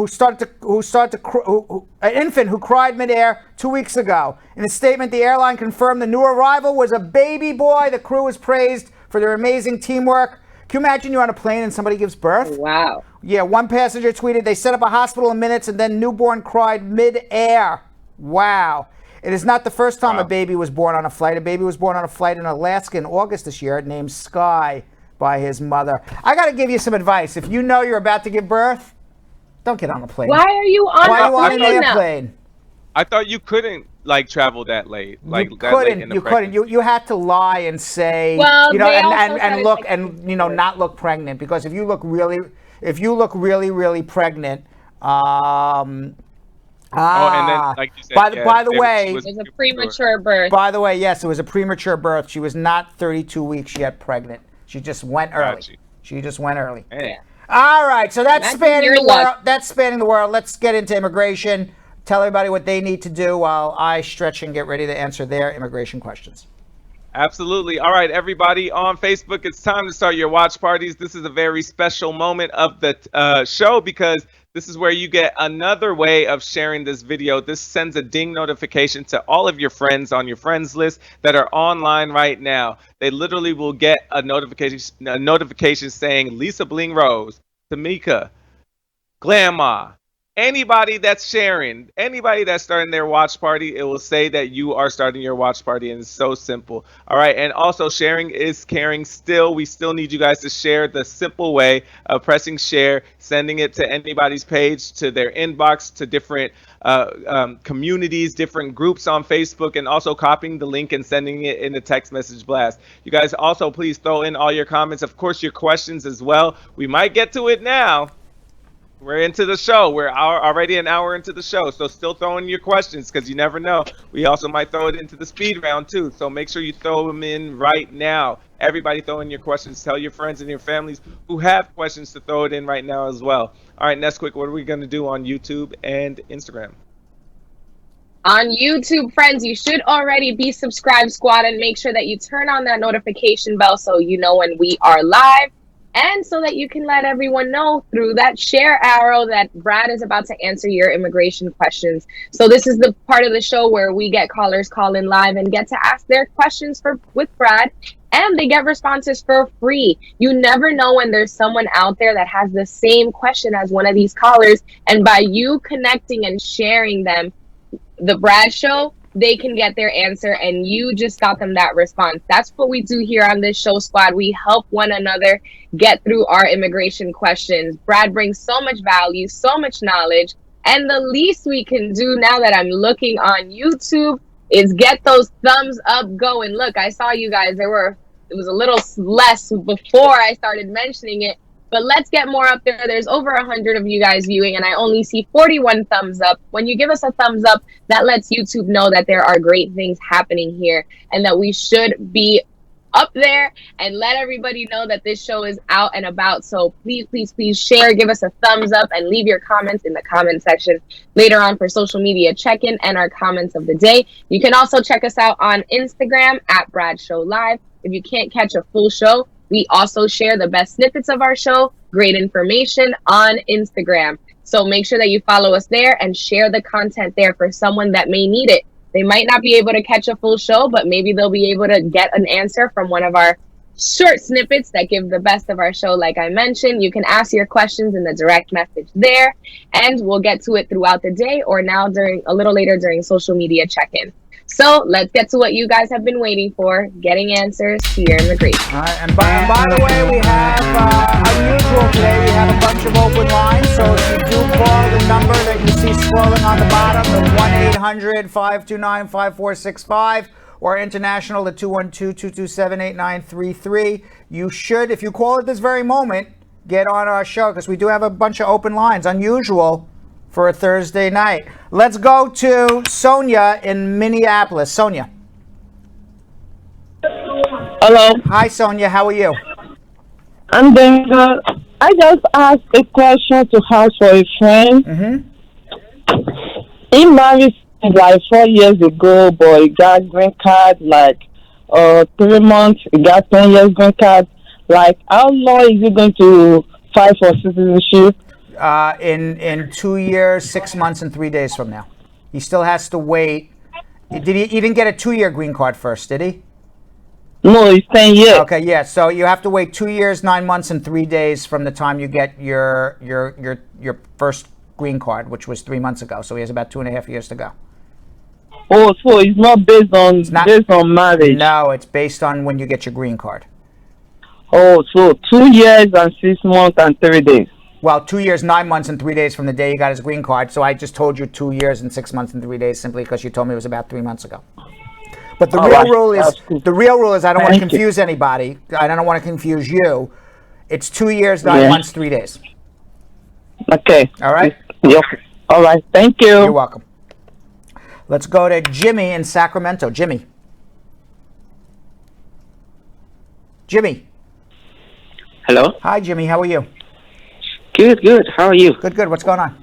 infant who cried midair 2 weeks ago. In a statement, the airline confirmed the new arrival was a baby boy. The crew was praised for their amazing teamwork. Can you imagine you're on a plane and somebody gives birth? Wow. Yeah, one passenger tweeted, they set up a hospital in minutes and then newborn cried mid-air. Wow. It is not the first time a baby was born on a flight. A baby was born on a flight in Alaska in August this year named Sky by his mother. I got to give you some advice. If you know you're about to give birth, don't get on a plane. Why are you on an airplane? I thought you couldn't travel that late. You couldn't. You had to lie and say, and look and not look pregnant, because if you look really pregnant, and then, like you said, by the way, it was a premature birth. By the way, yes, it was a premature birth. She was not 32 weeks yet pregnant. She just went early. She just went early. Hey. All right, so that's spanning the world. That's spanning the world. Let's get into immigration. Tell everybody what they need to do while I stretch and get ready to answer their immigration questions. Absolutely. All right, everybody on Facebook, it's time to start your watch parties. This is a very special moment of the show because this is where you get another way of sharing this video. This sends a ding notification to all of your friends on your friends list that are online right now. They literally will get a notification saying Lisa Bling Rose, Tamika, Grandma, anybody that's sharing, anybody that's starting their watch party, it will say that you are starting your watch party, and it's so simple. All right, and also sharing is caring still. We still need you guys to share the simple way of pressing share, sending it to anybody's page, to their inbox, to different communities, different groups on Facebook, and also copying the link and sending it in a text message blast. You guys also please throw in all your comments, of course your questions as well. We might get to it now. We're into the show. We're already an hour into the show, so still throw in your questions because you never know. We also might throw it into the speed round too, so make sure you throw them in right now. Everybody throw in your questions. Tell your friends and your families who have questions to throw it in right now as well. All right, Ness-Quick, what are we going to do on YouTube and Instagram? On YouTube, friends, you should already be subscribed, squad, and make sure that you turn on that notification bell so you know when we are live. And so that you can let everyone know through that share arrow that Brad is about to answer your immigration questions. So this is the part of the show where we get callers call in live and get to ask their questions with Brad, and they get responses for free. You never know when there's someone out there that has the same question as one of these callers, and by you connecting and sharing them, the Brad Show, they can get their answer and you just got them that response. That's what we do here on this show, squad. We help one another get through our immigration questions. Brad brings so much value, so much knowledge, and the least we can do now that I'm looking on YouTube is get those thumbs up going. Look, I saw you guys. It was a little less before I started mentioning it, but let's get more up there. There's over 100 of you guys viewing, and I only see 41 thumbs up. When you give us a thumbs up, that lets YouTube know that there are great things happening here and that we should be up there, and let everybody know that this show is out and about. So please, please, please share, give us a thumbs up, and leave your comments in the comment section later on for social media check-in and our comments of the day. You can also check us out on Instagram at Brad Show Live. If you can't catch a full show, we also share the best snippets of our show, great information on Instagram. So make sure that you follow us there and share the content there for someone that may need it. They might not be able to catch a full show, but maybe they'll be able to get an answer from one of our short snippets that give the best of our show. Like I mentioned, you can ask your questions in the direct message there, and we'll get to it throughout the day or now a little later during social media check-in. So let's get to what you guys have been waiting for, getting answers to your immigration. All right, and by the way, we have, unusual today, we have a bunch of open lines, so if you do call the number that you see scrolling on the bottom, the 1-800-529-5465, or international, the 212-227-8933, you should, if you call at this very moment, get on our show, because we do have a bunch of open lines, unusual for a Thursday night. Let's go to Sonia in Minneapolis. Sonia. Hello. Hi, Sonia. How are you? I'm doing good. I just asked a question to ask for a friend. Mm-hmm. He married like 4 years ago, but he got green card like 3 months. He got 10 years green card. Like, how long is he going to fight for citizenship? In 2 years, 6 months, and 3 days from now. He still has to wait. He didn't get a 2-year green card first, did he? No, it's 10 years. Okay, yeah. So you have to wait 2 years, 9 months, and 3 days from the time you get your first green card, which was 3 months ago. So he has about 2.5 years to go. Oh, so it's not based on marriage. No, it's based on when you get your green card. Oh, so 2 years and 6 months and 3 days. Well, 2 years, 9 months, and 3 days from the day he got his green card. So I just told you 2 years and 6 months and 3 days simply because you told me it was about 3 months ago. But the real rule is I don't want to confuse anybody. I don't want to confuse you. It's 2 years, 9 months, 3 days. Okay. All right? Yep. All right. Thank you. You're welcome. Let's go to Jimmy in Sacramento. Jimmy. Hello. Hi, Jimmy. How are you? Good. How are you? Good. What's going on?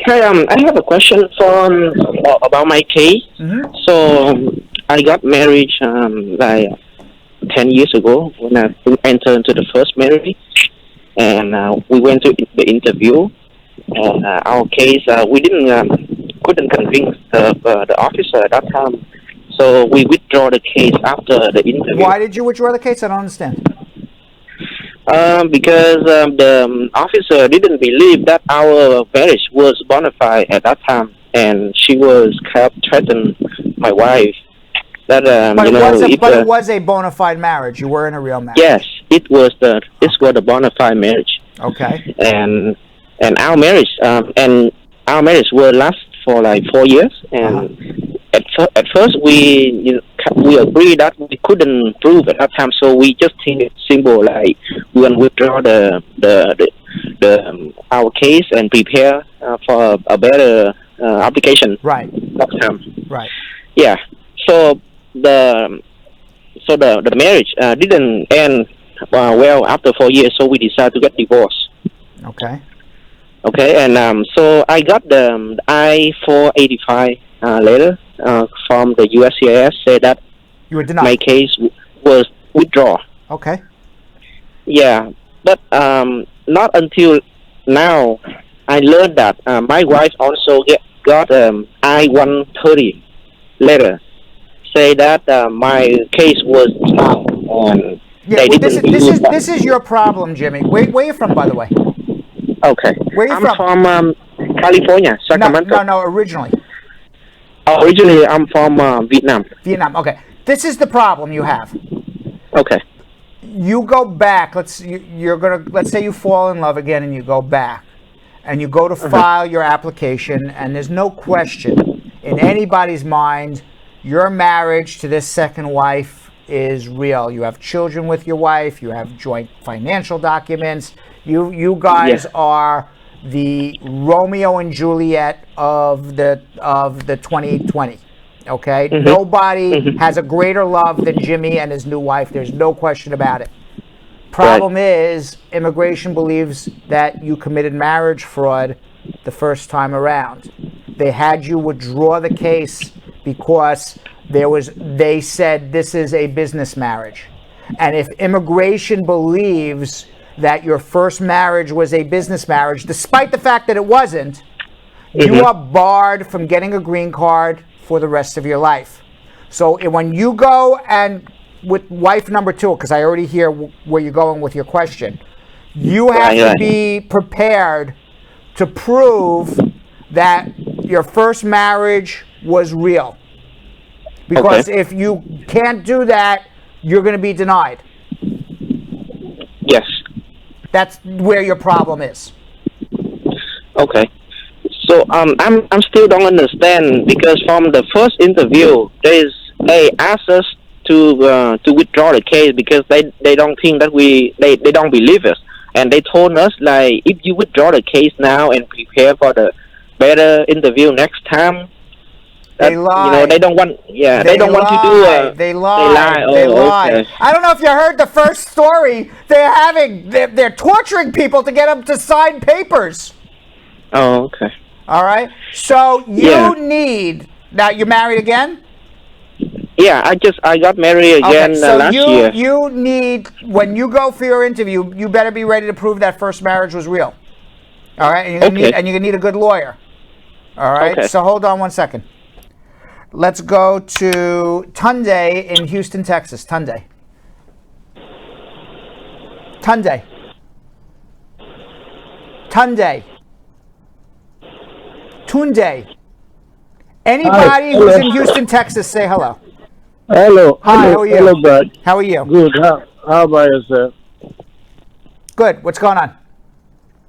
Hi, I have a question about my case. Mm-hmm. So, I got married like 10 years ago when I entered into the first marriage, and we went to the interview. And our case, we couldn't convince the officer at that time, so we withdraw the case after the interview. Why did you withdraw the case? I don't understand. Because the officer didn't believe that our marriage was bona fide at that time, and she was kept threatening my wife. That But it was a bona fide marriage. You were in a real marriage. Yes, it was a bona fide marriage. Okay. And our marriage will last for like 4 years, and at first we agreed that we couldn't prove at that time, so we just think it's simple, like we will withdraw the our case and prepare for a better application. Right. Next time. Right. Yeah. So the marriage didn't end well after 4 years. So we decided to get divorced. Okay. Okay, and so I got the I-485 letter from the USCIS, said that You were denied. my case was withdrawn. Okay. Yeah, but not until now I learned that my wife also got I-130 letter, say that my case was denied. And Yeah, well, this is your problem, Jimmy. Where are you from, by the way? Okay. Where are you I'm from California, Sacramento. No, originally. Originally, I'm from Vietnam. Vietnam. Okay. This is the problem you have. Okay. You go back. Let's say you fall in love again, and you go back, and you go to file your application, and there's no question in anybody's mind your marriage to this second wife is real. You have children with your wife. You have joint financial documents. You guys are the Romeo and Juliet of the 2020. Okay, nobody has a greater love than Jimmy and his new wife. There's no question about it. Problem is, immigration believes that you committed marriage fraud the first time around. They had you withdraw the case because they said this is a business marriage. And if immigration believes that your first marriage was a business marriage, despite the fact that it wasn't, you are barred from getting a green card for the rest of your life. So when you go and with wife number two, because I already hear where you're going with your question, you have to be prepared to prove that your first marriage was real. Because if you can't do that, you're going to be denied. Yes. That's where your problem is. Okay. So I'm still don't understand, because from the first interview they asked us to withdraw the case because they don't think that they don't believe us, and they told us like, if you withdraw the case now and prepare for the better interview next time, they lie. They don't want. Yeah, they don't want to do. They lie. They lie. Okay. I don't know if you heard the first story. They're torturing people to get them to sign papers. Oh, okay. All right. So you need. Now you're married again? Yeah, I got married again last year. You need, when you go for your interview, you better be ready to prove that first marriage was real. All right. And you're gonna need a good lawyer. All right. Okay. So hold on one second. Let's go to Tunde in Houston, Texas. Tunde. Anybody who's in Houston, Texas, say hello. Hello. Hi, how are you? Hello, Brad. How are you? Good. How about yourself? Good. What's going on?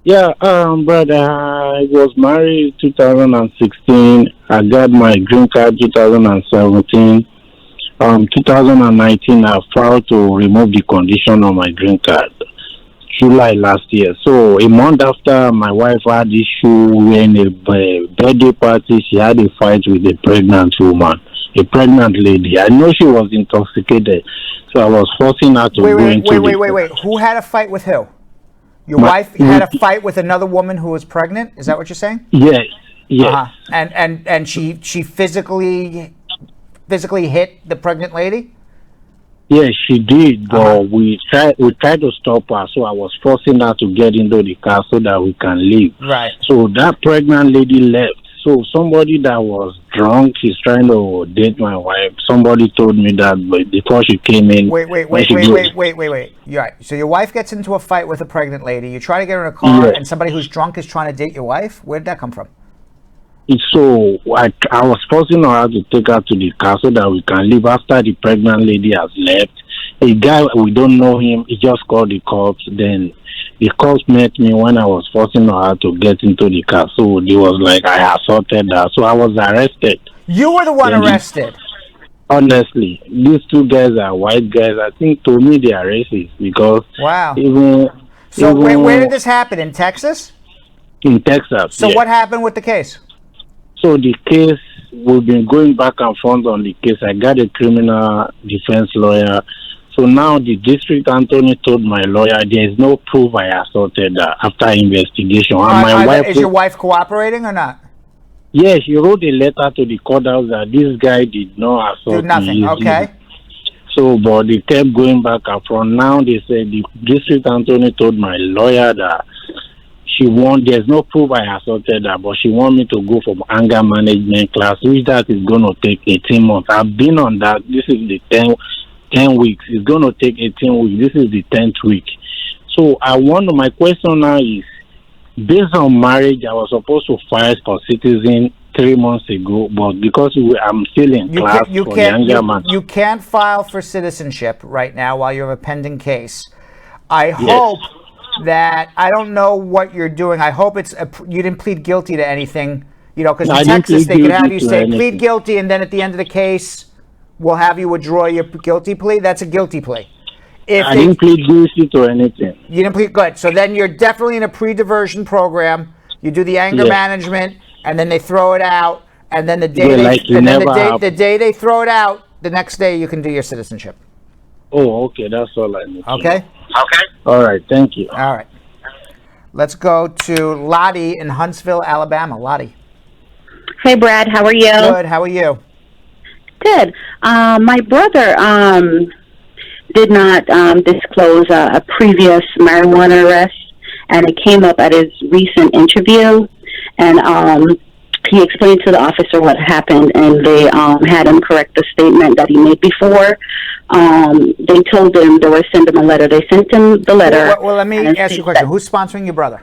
Yeah, Brad, I was married 2016. I got my green card 2017. 2019, I filed to remove the condition on my green card. July last year. So a month after, my wife had issue in a birthday party. She had a fight with a pregnant woman, a pregnant lady. I know she was intoxicated, so I was forcing her to go into Wait. Who had a fight with who? Your wife had a fight with another woman who was pregnant? Is that what you're saying? Yes. And she physically hit the pregnant lady? Yes, she did, but we tried to stop her, so I was forcing her to get into the car so that we can leave. Right. So that pregnant lady left. So somebody that was drunk is trying to date my wife. Somebody told me that, but before she came in. Wait. You're right. So your wife gets into a fight with a pregnant lady. You try to get her in a car, and somebody who's drunk is trying to date your wife? Where did that come from? So I was forcing her to take her to the car so that we can leave. After the pregnant lady has left, a guy, we don't know him, he just called the cops. Then the cops met me when I was forcing her to get into the car. So they was like, I assaulted her. So I was arrested. You were the one arrested? Honestly, these two guys are white guys. I think to me they are racist because So Even where did this happen? In Texas? in Texas. So yes. what happened with the case? So the case, we've been going back and forth on the case. I got a criminal defense lawyer. So now the district attorney told my lawyer there is no proof I assaulted her after investigation. And my wife Is your wife cooperating or not? Yes, she wrote a letter to the courthouse that this guy did not assault Do nothing. me. Okay. So, but they kept going back and forth. Now they said the district attorney told my lawyer that there's no proof I assaulted her, but she want me to go for anger management class, which that is going to take 18 months. I've been on that. This is the 10 weeks. It's going to take 18 weeks. This is the 10th week. So my question now is, based on marriage, I was supposed to file for citizen 3 months ago, but because I'm still in class for the anger management. You can't file for citizenship right now while you have a pending case. I hope that, I don't know what you're doing. I hope you didn't plead guilty to anything, because in Texas they can have you say plead guilty, and then at the end of the case, we'll have you withdraw your guilty plea. That's a guilty plea. I didn't plead guilty to anything. You didn't plead, good. So then you're definitely in a pre-diversion program. You do the anger management, and then they throw it out, and then the day they throw it out, the next day you can do your citizenship. Oh, okay. That's all I need. Okay? Okay. All right. Thank you. All right. Let's go to Lottie in Huntsville, Alabama. Lottie. Hey, Brad. How are you? Good. How are you? Good. My brother did not disclose a previous marijuana arrest, and it came up at his recent interview, and he explained to the officer what happened, and they had him correct the statement that he made before. They told him they would send him a letter. They sent him the letter. Well, let me ask you a question. Who's sponsoring your brother?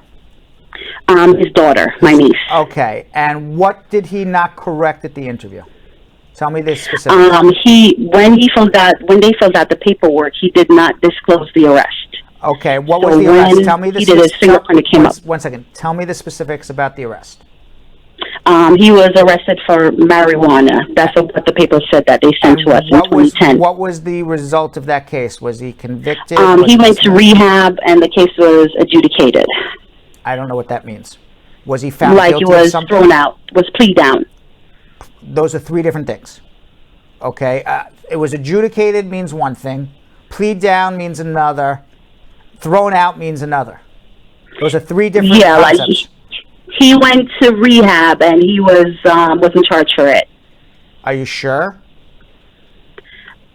His daughter, my niece. Okay, and what did he not correct at the interview? Tell me this specifically. When they filled out the paperwork, he did not disclose the arrest. Okay, what was the arrest? Tell me the he did his fingerprint, it came up. 1 second. Tell me the specifics about the arrest. He was arrested for marijuana. That's what the paper said that they sent to us in 2010. What was the result of that case? Was he convicted? He went to rehab, and the case was adjudicated. I don't know what that means. Was he found guilty of something? Like he was thrown out. Was plea down. Those are three different things. Okay? It was adjudicated means one thing. Plea down means another. Thrown out means another. Those are three different concepts. Like he went to rehab, and he wasn't charged for it. Are you sure?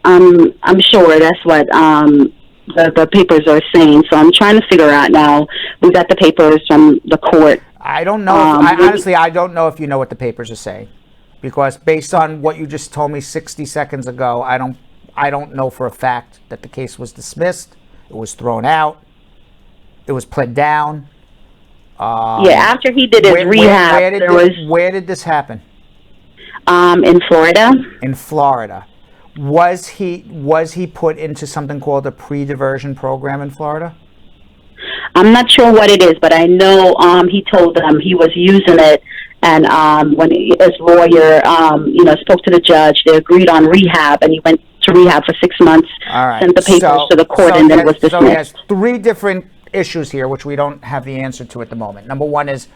I'm sure. That's what the papers are saying. So I'm trying to figure out now. We got the papers from the court. I don't know. Honestly, I don't know if you know what the papers are saying, because based on what you just told me 60 seconds ago, I don't know for a fact that the case was dismissed. It was thrown out. It was pled down. After he did his rehab, where did this happen? In Florida. In Florida. Was he put into something called a pre-diversion program in Florida? I'm not sure what it is, but I know he told them he was using it, and when his lawyer spoke to the judge, they agreed on rehab, and he went to rehab for 6 months. All right. Sent the papers to the court, and then was dismissed. So he has three different issues here, which we don't have the answer to at the moment. Number one is,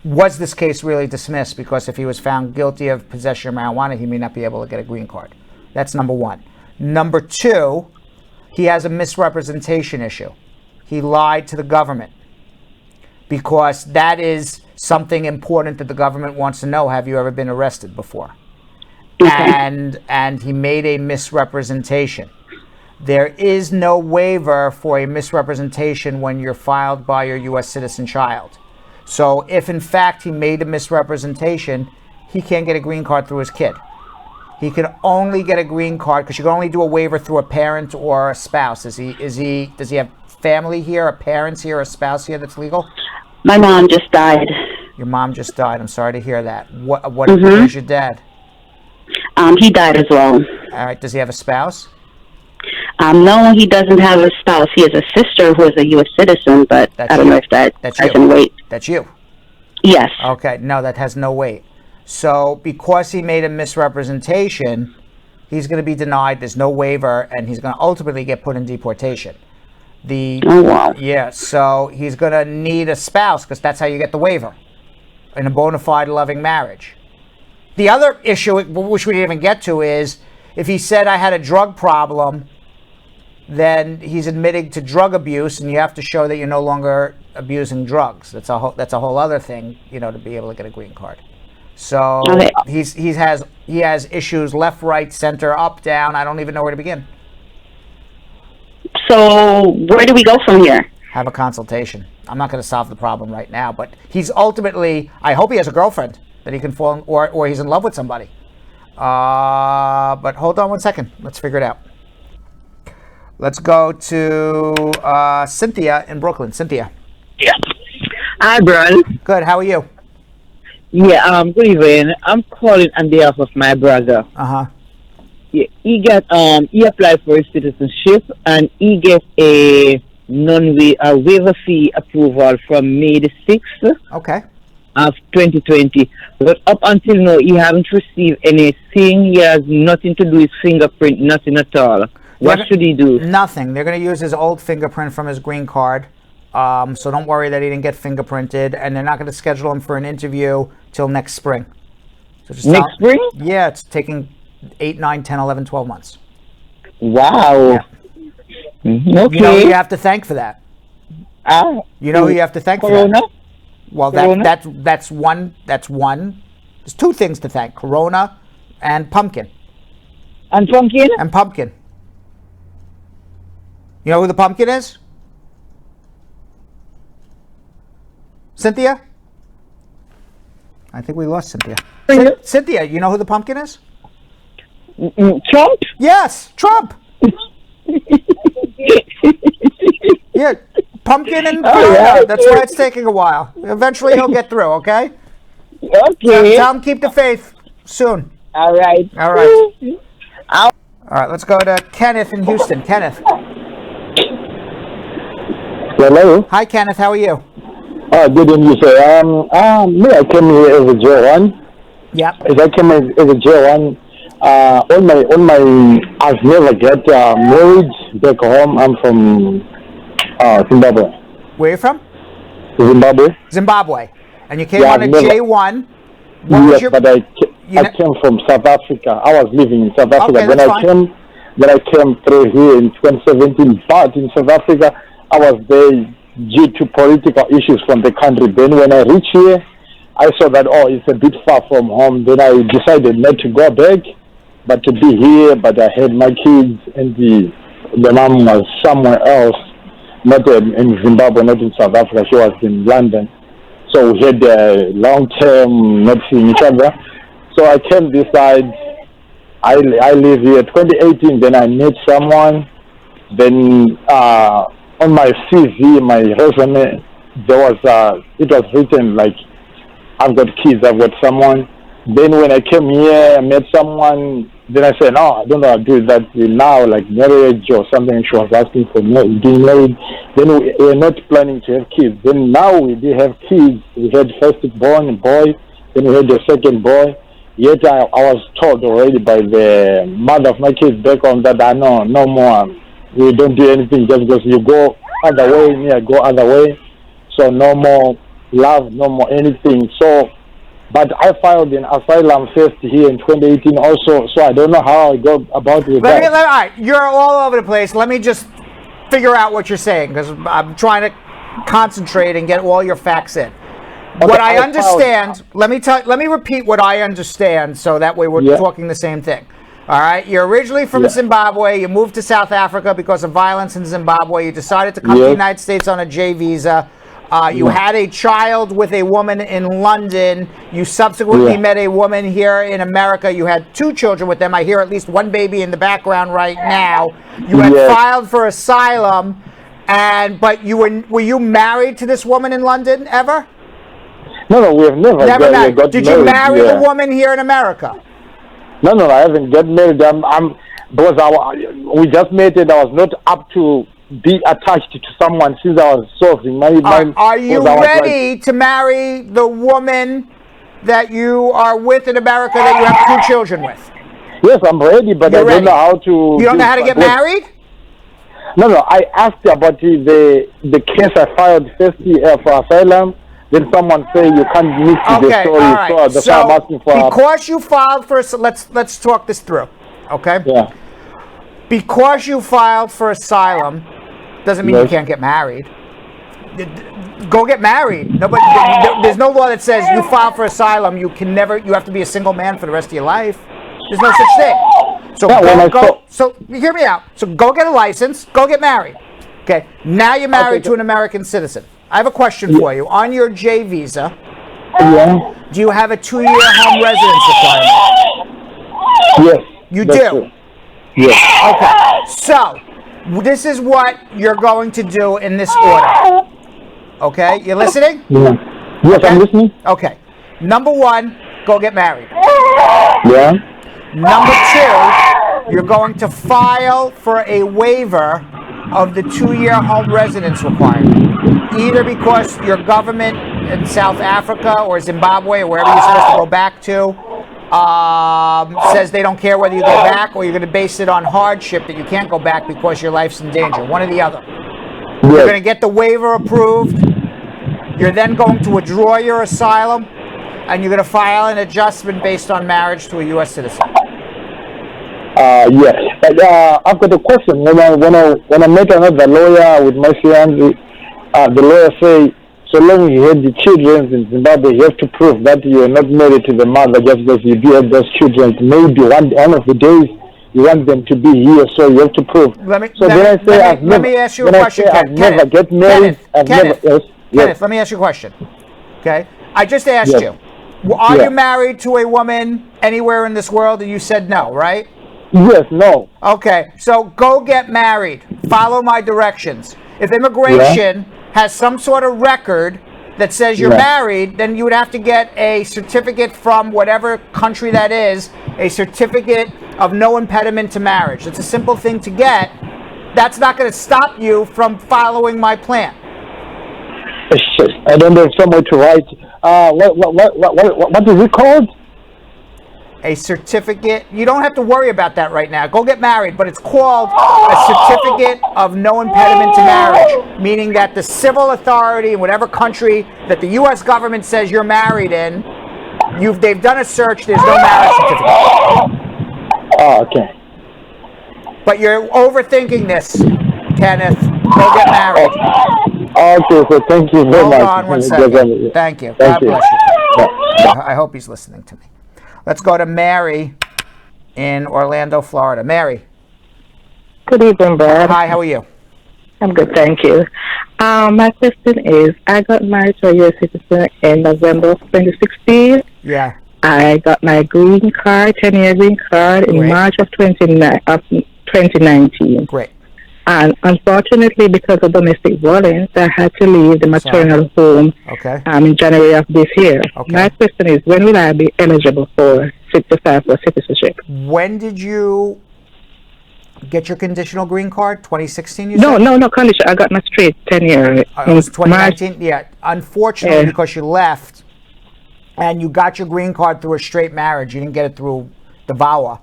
was this case really dismissed? Because if he was found guilty of possession of marijuana, he may not be able to get a green card. That's number one. Number two, he has a misrepresentation issue. He lied to the government, because that is something important that the government wants to know. Have you ever been arrested before? Okay. And he made a misrepresentation. There is no waiver for a misrepresentation when you're filed by your U.S. citizen child. So if in fact he made a misrepresentation, he can't get a green card through his kid. He can only get a green card, because you can only do a waiver through a parent or a spouse. Does he have family here, a parents here, a spouse here that's legal? My mom just died. Your mom just died. I'm sorry to hear that. Where's your dad? He died as well. All right. Does he have a spouse? No, he doesn't have a spouse. He has a sister who is a U.S. citizen, but I don't know if that doesn't weight. That's you? Yes. Okay. No, that has no weight. So because he made a misrepresentation, he's going to be denied. There's no waiver, and he's going to ultimately get put in deportation. Oh, wow. Yeah, so he's going to need a spouse because that's how you get the waiver in a bona fide loving marriage. The other issue, which we didn't even get to, is if he said I had a drug problem, then he's admitting to drug abuse, and you have to show that you're no longer abusing drugs. That's a whole other thing, to be able to get a green card. So Okay. he has issues left, right, center, up, down. I don't even know where to begin. So where do we go from here? Have a consultation. I'm not going to solve the problem right now, but he's ultimately, I hope he has a girlfriend that he can fall in, or he's in love with somebody. But hold on one second. Let's figure it out. Let's go to Cynthia in Brooklyn. Cynthia. Yeah. Hi, Brian. Good. How are you? Yeah, good evening. I'm calling on behalf of my brother. Uh-huh. Yeah, he applied for his citizenship and he gets a waiver fee approval from May the 6th Okay. of 2020. But up until now, he hasn't received anything. He has nothing to do with fingerprint, nothing at all. What should he do? Nothing. They're going to use his old fingerprint from his green card. So don't worry that he didn't get fingerprinted, and they're not going to schedule him for an interview till next spring. So just Next spring? Yeah, it's taking 8, 9, 10, 11, 12 months. Wow. Yeah. Okay. You know who you have to thank for that? You know who you have to thank Corona? for that? Well, that's one. There's two things to thank: Corona and pumpkin. And pumpkin? And pumpkin. You know who the pumpkin is? Cynthia? I think we lost Cynthia. Cynthia, you know who the pumpkin is? Trump? Yes, Trump. Yeah, pumpkin and Corona. That's why it's taking a while. Eventually he'll get through, okay? Okay. Tell him keep the faith soon. All right. All right. All right, let's go to Kenneth in Houston. Kenneth. Hello. Hi, Kenneth. How are you? Good evening, sir. Me, I came here as a J1. Yep. As I came as a J1, I've never get married back home. I'm from Zimbabwe. Where are you from? Zimbabwe. Zimbabwe. And you came on a J1. Yes, but I came from South Africa. I was living in South Africa. Okay, Then I came through here in 2017. But in South Africa, I was there due to political issues from the country. Then when I reached here, I saw that, it's a bit far from home. Then I decided not to go back, but to be here. But I had my kids, and the mom was somewhere else, not in Zimbabwe, not in South Africa. She was in London. So we had a long term not seeing each other. So I came this side. I live here 2018. Then I met someone. Then on my CV, my resume, it was written like, I've got kids, I've got someone. Then when I came here, I met someone. Then I said, no, I don't know how to do that now, like marriage or something. She was asking for being married. Then we were not planning to have kids. Then now we did have kids. We had firstborn boy. Then we had the second boy. Yet I was told already by the mother of my kids back home that no more. We don't do anything just because you go other way, me I go other way. So no more love, no more anything. So, but I filed an asylum first here in 2018 also. So I don't know how I go about with that. All right, you're all over the place. Let me just figure out what you're saying because I'm trying to concentrate and get all your facts in. Okay, what I understand, let me repeat what I understand so that way we're talking the same thing. All right, you're originally from Zimbabwe. You moved to South Africa because of violence in Zimbabwe. You decided to come to the United States on a J visa. You had a child with a woman in London. You subsequently met a woman here in America. You had 2 children with them. I hear at least one baby in the background right now. You had filed for asylum, but were you married to this woman in London ever? No, we have never married. Got Did married, you marry the woman here in America? No, I haven't got married. Because we just met and I was not up to be attached to someone since I was solving my Are you ready to marry the woman that you are with in America that you have 2 children with? Yes, I'm ready, but I don't know how to. You don't know how to get married? No. I asked you about the case I filed first for asylum. Then someone say you can't meet the story. All right. So that's why I'm asking for. Because you filed for, let's talk this through, okay? Yeah. Because you filed for asylum, doesn't mean you can't get married. Go get married. Nobody. There's no law that says you file for asylum. You have to be a single man for the rest of your life. There's no such thing. So So hear me out. So go get a license. Go get married. Okay. Now you're married to an American citizen. I have a question for you. On your J visa, do you have a 2-year home residence requirement? Yes. You do? True. Yes. Okay. So this is what you're going to do in this order. Okay? You listening? Yeah. Yes, I'm listening. Okay. Number 1, go get married. Yeah. Number 2, you're going to file for a waiver of the 2-year home residence requirement. Either because your government in South Africa or Zimbabwe or wherever you're supposed to go back to says they don't care whether you go back, or you're going to base it on hardship that you can't go back because your life's in danger. One or the other. You're going to get the waiver approved. You're then going to withdraw your asylum, and you're going to file an adjustment based on marriage to a U.S. citizen. Yes. I've got a question. When I met another lawyer with my fiancé, the lawyer say, so long as you had the children in Zimbabwe, you have to prove that you are not married to the mother just because you do have those children. Maybe one of the days you want them to be here, so you have to prove. Let me ask you a question, Kenneth. Never get married. Kenneth, let me ask you a question. Okay? I just asked you. Are you married to a woman anywhere in this world? And you said no, right? Yes, no. Okay, so go get married. Follow my directions. If immigration has some sort of record that says you're married, then you would have to get a certificate from whatever country that is, a certificate of no impediment to marriage. It's a simple thing to get. That's not going to stop you from following my plan. I don't have somewhere to write. What is it called? A certificate. You don't have to worry about that right now. Go get married, but it's called a certificate of no impediment to marriage, meaning that the civil authority in whatever country that the U.S. government says you're married in, they've done a search. There's no marriage certificate. Oh, okay. But you're overthinking this, Kenneth. Go get married. Okay, so thank you very much. Hold on one second. Thank you. God bless you. I hope he's listening to me. Let's go to Mary in Orlando, Florida. Mary. Good evening, Brad. Hi, how are you? I'm good, thank you. My question is, I got married to a U.S. citizen in November of 2016. Yeah. I got my green card, 10-year green card, in March of 2019. Great. And unfortunately, because of domestic violence, I had to leave the maternal home in January of this year. Okay. My question is, when will I be eligible for citizenship? When did you get your conditional green card? 2016, you said? No, condition. I got my straight 10-year. It was 2019? Yeah. Unfortunately, because you left and you got your green card through a straight marriage, you didn't get it through the VAWA.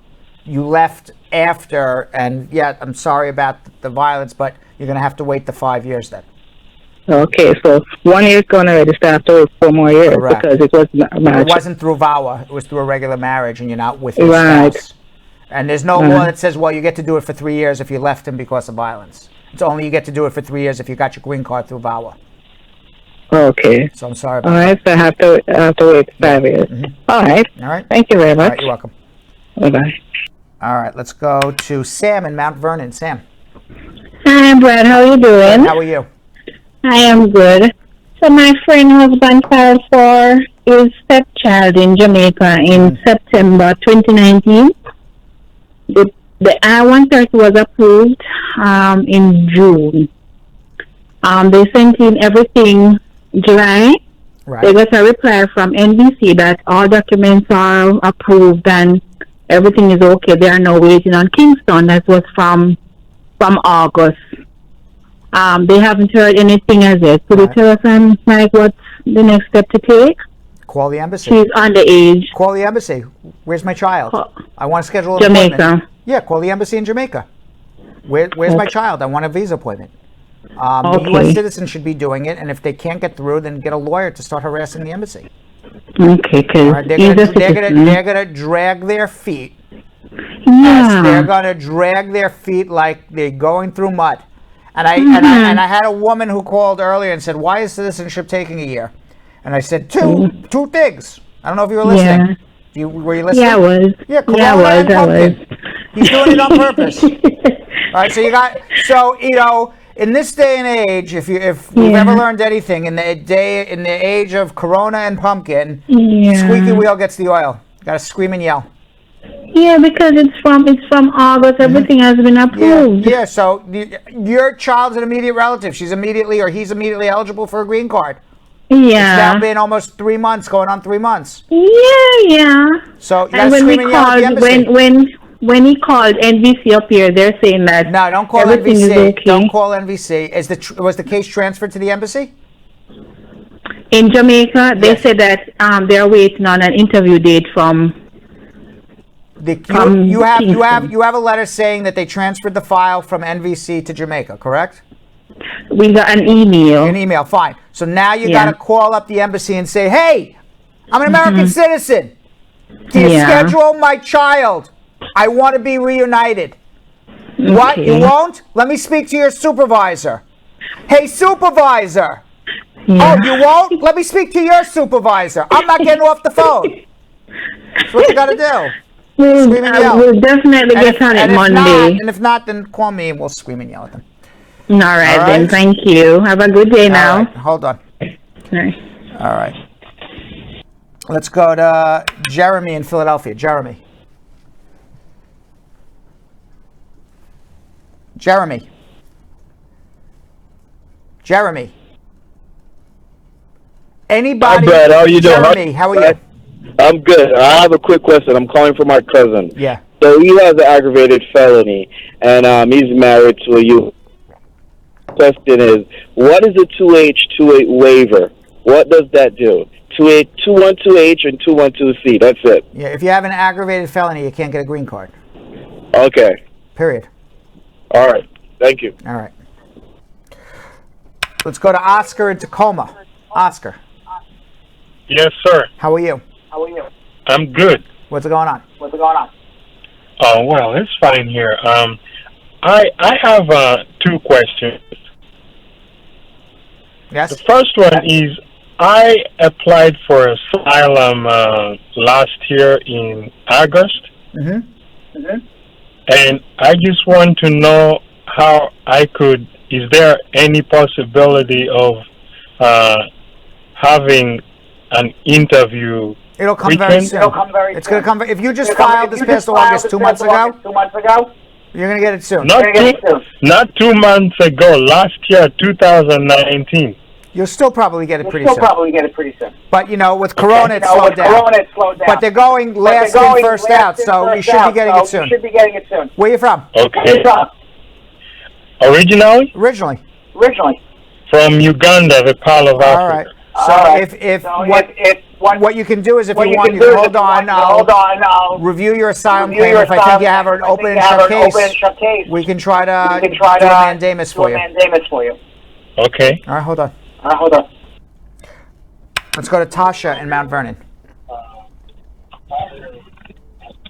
You left after, and I'm sorry about the violence, but you're going to have to wait the 5 years then. Okay, so 1 year's gone already, so I have to wait 4 more years. Correct. Because it was It wasn't through VAWA, it was through a regular marriage, and you're not with your spouse. And there's no law that says, well, you get to do it for 3 years if you left him because of violence. It's only you get to do it for 3 years if you got your green card through VAWA. Okay. So I'm sorry about that. All right, so I have to wait 5 years. Mm-hmm. All right. Thank you very much. All right, you're welcome. Bye-bye. All right, let's go to Sam in Mount Vernon. Sam. Hi, Brad. How are you doing? How are you? I am good. So my friend husband filed for his stepchild in Jamaica in September 2019. The I-130 was approved in June. They sent in everything July. Right. They got a reply from NBC that all documents are approved and everything is okay. They are now waiting on Kingston. That was from August. They haven't heard anything as yet. Could you tell us, what's the next step to take? Call the embassy. She's underage. Call the embassy. Where's my child? I want to schedule an Jamaica. appointment. Yeah, call the embassy in Jamaica. Where's my child? I want a visa appointment. The U.S. citizen should be doing it, and if they can't get through, then get a lawyer to start harassing the embassy. Okay, because they're gonna drag their feet. Yes, they're gonna drag their feet like they're going through mud. And I had a woman who called earlier and said, "Why is citizenship taking a year?" And I said, two things. I don't know if you were listening. Were you listening? Yeah, I was. Yeah, I was. He's doing it on purpose. All right, so in this day and age, if we've ever learned anything in the age of Corona and pumpkin, squeaky wheel gets the oil. You gotta scream and yell. Yeah, because it's from August. Everything has been approved. Yeah. So your child's an immediate relative. He's immediately eligible for a green card. Yeah. It's now been almost 3 months, going on 3 months. Yeah. So you gotta scream and yell at the embassy. When he called NVC up here, they're saying that no, don't call everything NVC. is okay. Don't call NVC. Was the case transferred to the embassy? In Jamaica, they said that they're waiting on an interview date from. You have a letter saying that they transferred the file from NVC to Jamaica, correct? We got an email. An email, fine. So now you got to call up the embassy and say, "Hey, I'm an American citizen. Can you schedule my child? I want to be reunited." Okay. What? You won't? Let me speak to your supervisor. Hey, supervisor. Oh, you won't? Let me speak to your supervisor. I'm not getting off the phone. That's what you got to do. Scream and yell. We'll definitely get on it Monday. And if not, then call me and we'll scream and yell at them. All right, then. Thank you. Have a good day now. Right, hold on. All right. Let's go to Jeremy in Philadelphia. Jeremy. Anybody? Hi, Brad. How are you doing? Jeremy, how are you? I'm good. I have a quick question. I'm calling from my cousin. Yeah. So he has an aggravated felony, and he's married to a youth. Question is, what is a 2H28 waiver? What does that do? 212H and 212C. That's it. Yeah. If you have an aggravated felony, you can't get a green card. Okay. Period. All right. Thank you. All right. Let's go to Oscar in Tacoma. Oscar. Yes, sir. How are you? I'm good. What's going on? Oh, well, it's fine here. I have 2 questions. Yes. The first one is, I applied for asylum last year in August. And I just want to know how is there any possibility of having an interview? It'll come very soon. It's going to come. If you just filed this past August 2 months ago, you're going to get it soon. Not 2 months ago. Last year, 2019. You'll still probably get it pretty soon. But with Corona, it's slowed down. But they're going last in, first out, so you should be getting it soon. Where are you from? Okay. Originally? Originally. From Uganda, the Pearl of Africa. All right. So what you can do is, if you want, you can hold on. I'll review your asylum claim. If I think you have an open and shut case, we can try to do a mandamus for you. Okay. All right, hold on. Let's go to Tasha in Mount Vernon.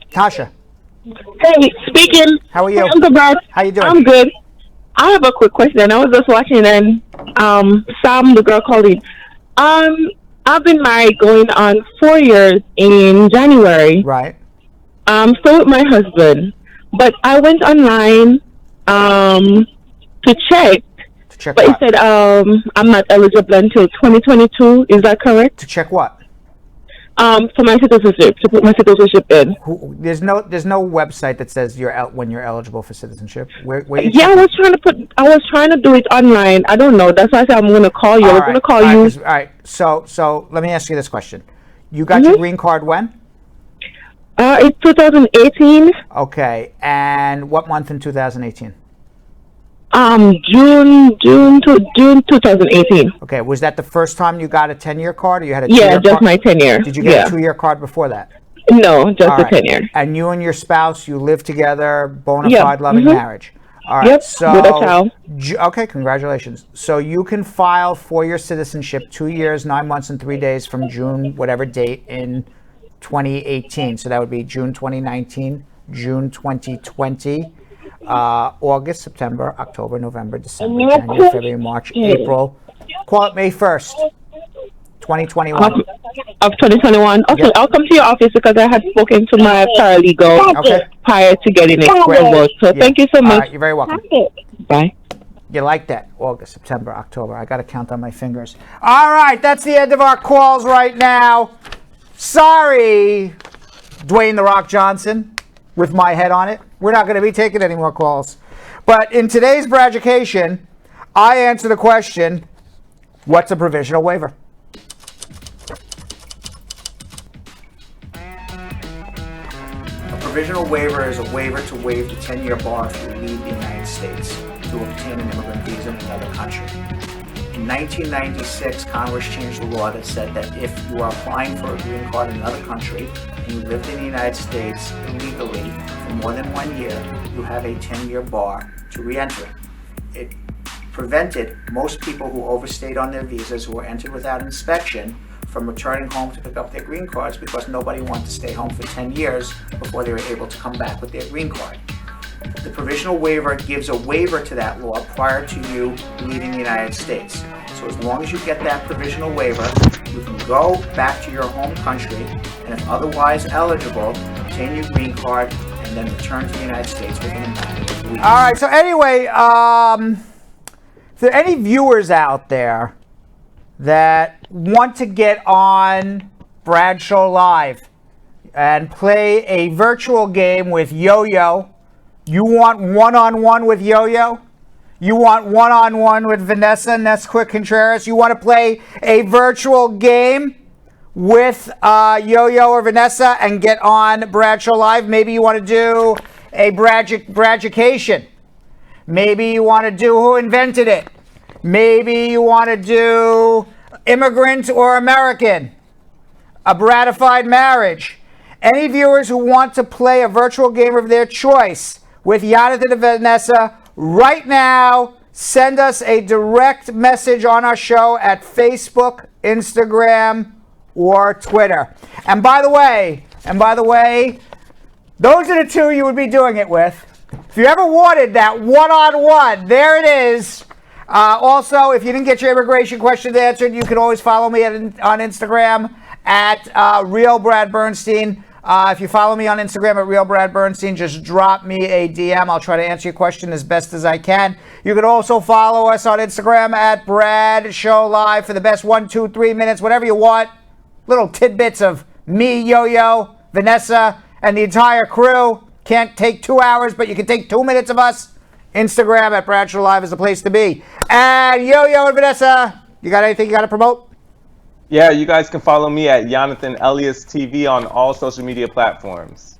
Tasha. Hey, speaking. How are you? I'm good, Brad. How you doing? I'm good. I have a quick question. I was just watching, and Sam, the girl, called in. I've been married going on 4 years in January. Right. Still with my husband, but I went online to check. But it said I'm not eligible until 2022. Is that correct? To check what? For my citizenship, to put my citizenship in. There's no website that says when you're eligible for citizenship. Where I was trying to do it online. I don't know. That's why I said I'm going to call you. I was going to call you. All right. So let me ask you this question. You got your green card when? It's 2018. Okay. And what month in 2018? June 2018. Okay, was that the first time you got a 10-year card, or you had a 2-year card? Yeah, just my 10-year. Did you get a 2-year card before that? No, just a 10-year. And you and your spouse, you live together, bona fide loving marriage. All right. Yep, So, with a child. Okay, congratulations. So you can file for your citizenship 2 years, 9 months, and 3 days from June, whatever date in 2018. So that would be June 2019, June 2020, August, September, October, November, December, January, February, March, April. Call it May 1st, 2021. Of 2021. Okay, Yep. I'll come to your office because I had spoken to my paralegal prior to getting it involved. So thank you so much. All right, you're very welcome. Bye. You like that? August, September, October. I got to count on my fingers. All right, that's the end of our calls right now. Sorry, Dwayne "The Rock" Johnson, with my head on it. We're not going to be taking any more calls. But in today's Braducation, I answer the question, what's a provisional waiver? A provisional waiver is a waiver to waive the 10-year bar if you leave the United States to obtain an immigrant visa in another country. In 1996, Congress changed the law that said that if you are applying for a green card in another country and you lived in the United States illegally for more than 1 year, you have a 10-year bar to re-enter. It prevented most people who overstayed on their visas, who were entered without inspection, from returning home to pick up their green cards because nobody wanted to stay home for 10 years before they were able to come back with their green card. The provisional waiver gives a waiver to that law prior to you leaving the United States. So as long as you get that provisional waiver, you can go back to your home country and if otherwise eligible, obtain your green card and then return to the United States within a matter of weeks. All right, so anyway, if there are any viewers out there that want to get on Brad Show Live and play a virtual game with Yo-Yo, you want one-on-one with Yo-Yo? You want one-on-one with Vanessa, Ness-Quick, Contreras? You want to play a virtual game with Yo-Yo or Vanessa and get on Brad Show Live? Maybe you want to do a Braducation. Maybe you want to do Who Invented It? Maybe you want to do Immigrant or American, a Bradified Marriage. Any viewers who want to play a virtual game of their choice with Yonathan and Vanessa right now, send us a direct message on our show at Facebook, Instagram, or Twitter. And by the way, those are the two you would be doing it with. If you ever wanted that one-on-one, there it is. Also, if you didn't get your immigration questions answered, you can always follow me on Instagram at Real Brad Bernstein. If you follow me on Instagram at Real Brad Bernstein, just drop me a DM. I'll try to answer your question as best as I can. You can also follow us on Instagram at Brad Show Live for the best 1, 2, 3 minutes, whatever you want. Little tidbits of me, Yo-Yo, Vanessa, and the entire crew. Can't take 2 hours, but you can take 2 minutes of us. Instagram at Brad Show Live is the place to be. And Yo-Yo and Vanessa, you got anything you got to promote? Yeah, you guys can follow me at Yonathan Elias TV on all social media platforms.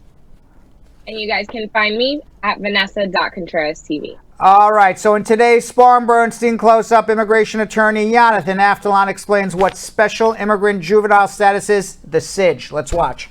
And you guys can find me at Vanessa.Contreras TV. All right, so in today's Spar and Bernstein close-up, immigration attorney Yonathan Aftalion explains what Special Immigrant Juvenile Status is, the SIJ. Let's watch.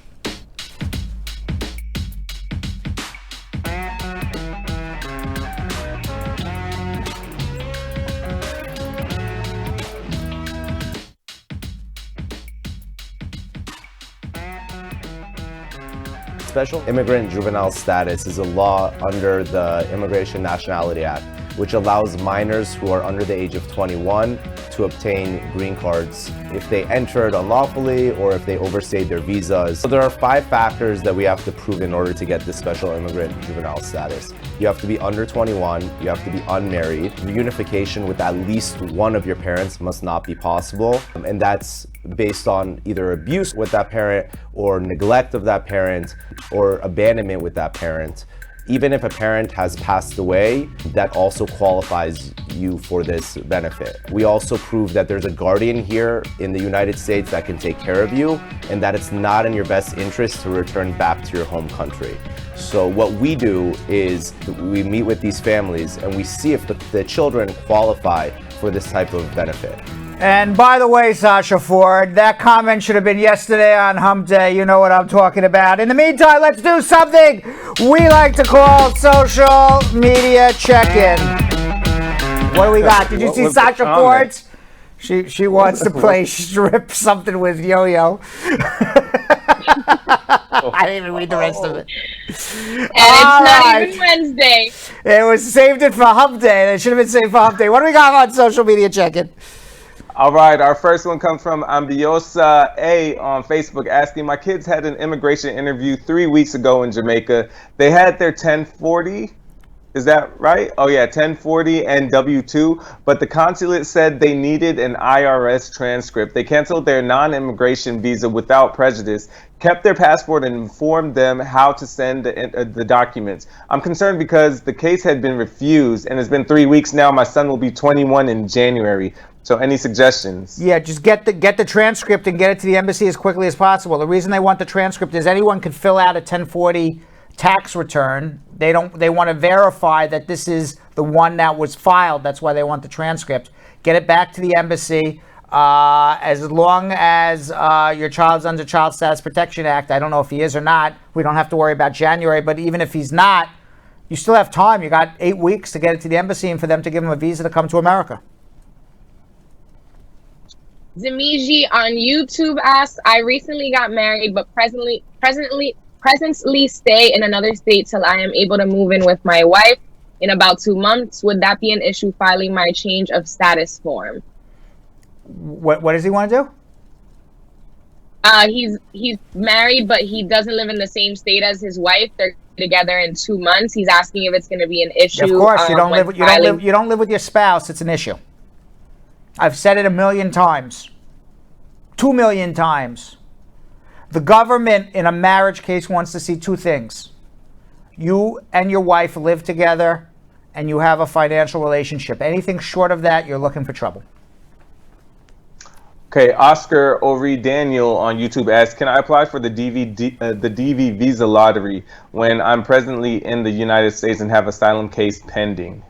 Special Immigrant Juvenile Status is a law under the Immigration Nationality Act, which allows minors who are under the age of 21 to obtain green cards if they entered unlawfully or if they overstayed their visas. So there are 5 factors that we have to prove in order to get this Special Immigrant Juvenile Status. You have to be under 21, you have to be unmarried, reunification with at least one of your parents must not be possible, and that's based on either abuse with that parent or neglect of that parent or abandonment with that parent. Even if a parent has passed away, that also qualifies you for this benefit. We also prove that there's a guardian here in the United States that can take care of you and that it's not in your best interest to return back to your home country. So what we do is we meet with these families and we see if the children qualify for this type of benefit. And by the way, Sasha Ford, that comment should have been yesterday on Hump Day. You know what I'm talking about. In the meantime, let's do something we like to call social media check-in. What do we got? Did you see Sasha Ford's? She wants to play strip something with Yo-Yo. I didn't even read the rest of it. And it's not even Wednesday. It was saved it for Hump Day. It should have been saved for Hump Day. What do we got on social media check-in? All right, our first one comes from Ambiosa A on Facebook asking, my kids had an immigration interview 3 weeks ago in Jamaica. They had their 1040, is that right? Oh yeah, 1040 and W-2, but the consulate said they needed an IRS transcript. They canceled their non-immigration visa without prejudice, kept their passport and informed them how to send the documents. I'm concerned because the case had been refused and it's been 3 weeks now. My son will be 21 in January. So any suggestions? Yeah, just get the transcript and get it to the embassy as quickly as possible. The reason they want the transcript is anyone can fill out a 1040 tax return. They want to verify that this is the one that was filed. That's why they want the transcript. Get it back to the embassy. As long as your child's under Child Status Protection Act, I don't know if he is or not. We don't have to worry about January, but even if he's not, you still have time. You got 8 weeks to get it to the embassy and for them to give him a visa to come to America. Zamiji on YouTube asks, I recently got married, but presently stay in another state till I am able to move in with my wife in about 2 months. Would that be an issue filing my change of status form? What does he want to do? He's married, but he doesn't live in the same state as his wife. They're together in 2 months. He's asking if it's going to be an issue. Of course, you don't live with your spouse. It's an issue. I've said it 1,000,000 times, 2,000,000 times. The government in a marriage case wants to see two things. You and your wife live together and you have a financial relationship. Anything short of that, you're looking for trouble. Okay, Oscar Ori Daniel on YouTube asks, can I apply for the DV visa lottery when I'm presently in the United States and have asylum case pending?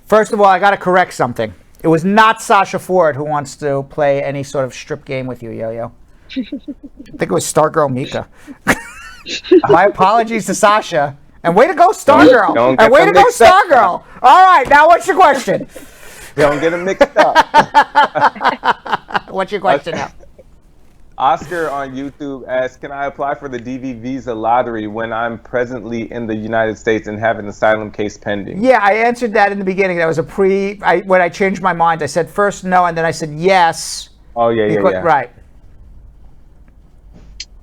First of all, I got to correct something. It was not Sasha Ford who wants to play any sort of strip game with you, Yo-Yo. I think it was Stargirl Mika. My apologies to Sasha. And way to go, Stargirl. And way to go, Stargirl. All right, now what's your question? Don't get them mixed up. What's your question now? Oscar on YouTube asks, can I apply for the DV visa lottery when I'm presently in the United States and have an asylum case pending? Yeah, I answered that in the beginning. That was when I changed my mind. I said first no, and then I said yes. Oh, yeah. Right.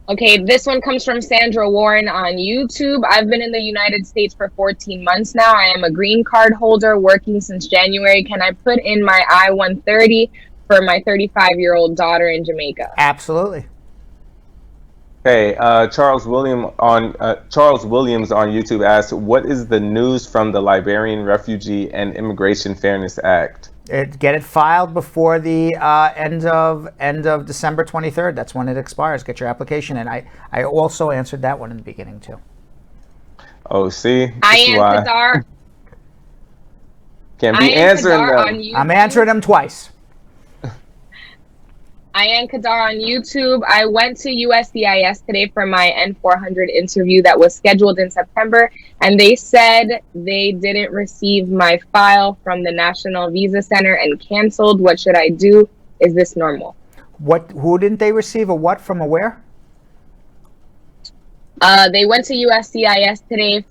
Okay, this one comes from Sandra Warren on YouTube. I've been in the United States for 14 months now. I am a green card holder working since January. Can I put in my I-130 for my 35-year-old daughter in Jamaica? Absolutely. Okay, Charles Williams on YouTube asks, what is the news from the Liberian Refugee and Immigration Fairness Act? Get it filed before the end of December 23rd. That's when it expires. Get your application in. I also answered that one in the beginning too. Oh, see? Kadar. Can't be answering them. I'm answering them twice. Ayan Kadar on YouTube. I went to USCIS today for my N400 interview that was scheduled in September, and they said they didn't receive my file from the National Visa Center and canceled. What should I do? Is this normal? Who didn't they receive a what from a where? They went to USCIS today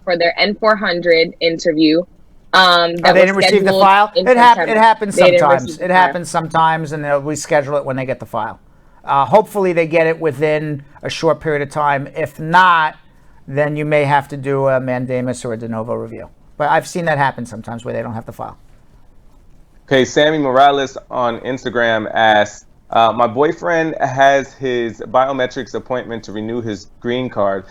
for their N400 interview. They didn't receive the file? It happens sometimes. It happens sometimes, and they'll reschedule it when they get the file. Hopefully they get it within a short period of time. If not, then you may have to do a mandamus or a de novo review. But I've seen that happen sometimes where they don't have the file. Okay, Sammy Morales on Instagram asks, my boyfriend has his biometrics appointment to renew his green card.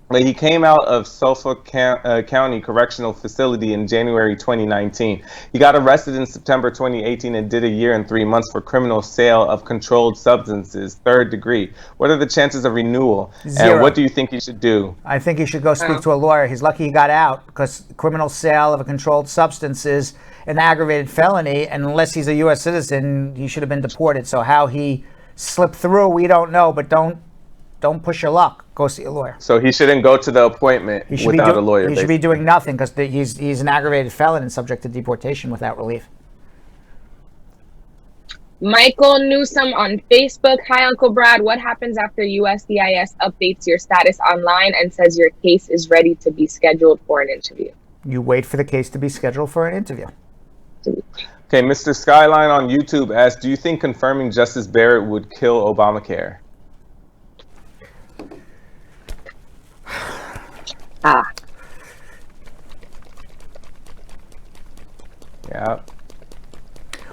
Like, he came out of Suffolk County Correctional Facility in January 2019. He got arrested in September 2018 and did a year and 3 months for criminal sale of controlled substances, 3rd degree. What are the chances of renewal? 0. And what do you think he should do? I think he should go speak to a lawyer. He's lucky he got out, because criminal sale of a controlled substance is an aggravated felony, and unless he's a U.S. citizen, he should have been deported. So how he slipped through, we don't know, but don't push your luck. Go see a lawyer. So he shouldn't go to the appointment without a lawyer. He should be doing nothing, because he's an aggravated felon and subject to deportation without relief. Michael Newsom on Facebook. Hi, Uncle Brad. What happens after USCIS updates your status online and says your case is ready to be scheduled for an interview? You wait for the case to be scheduled for an interview. Okay, Mr. Skyline on YouTube asks, do you think confirming Justice Barrett would kill Obamacare? Yeah.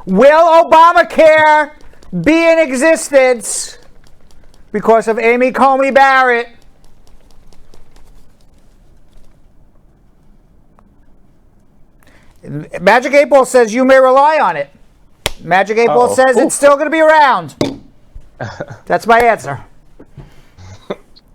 Will Obamacare be in existence because of Amy Coney Barrett? Magic 8 Ball says you may rely on it. Magic 8 Ball says it's still going to be around. That's my answer.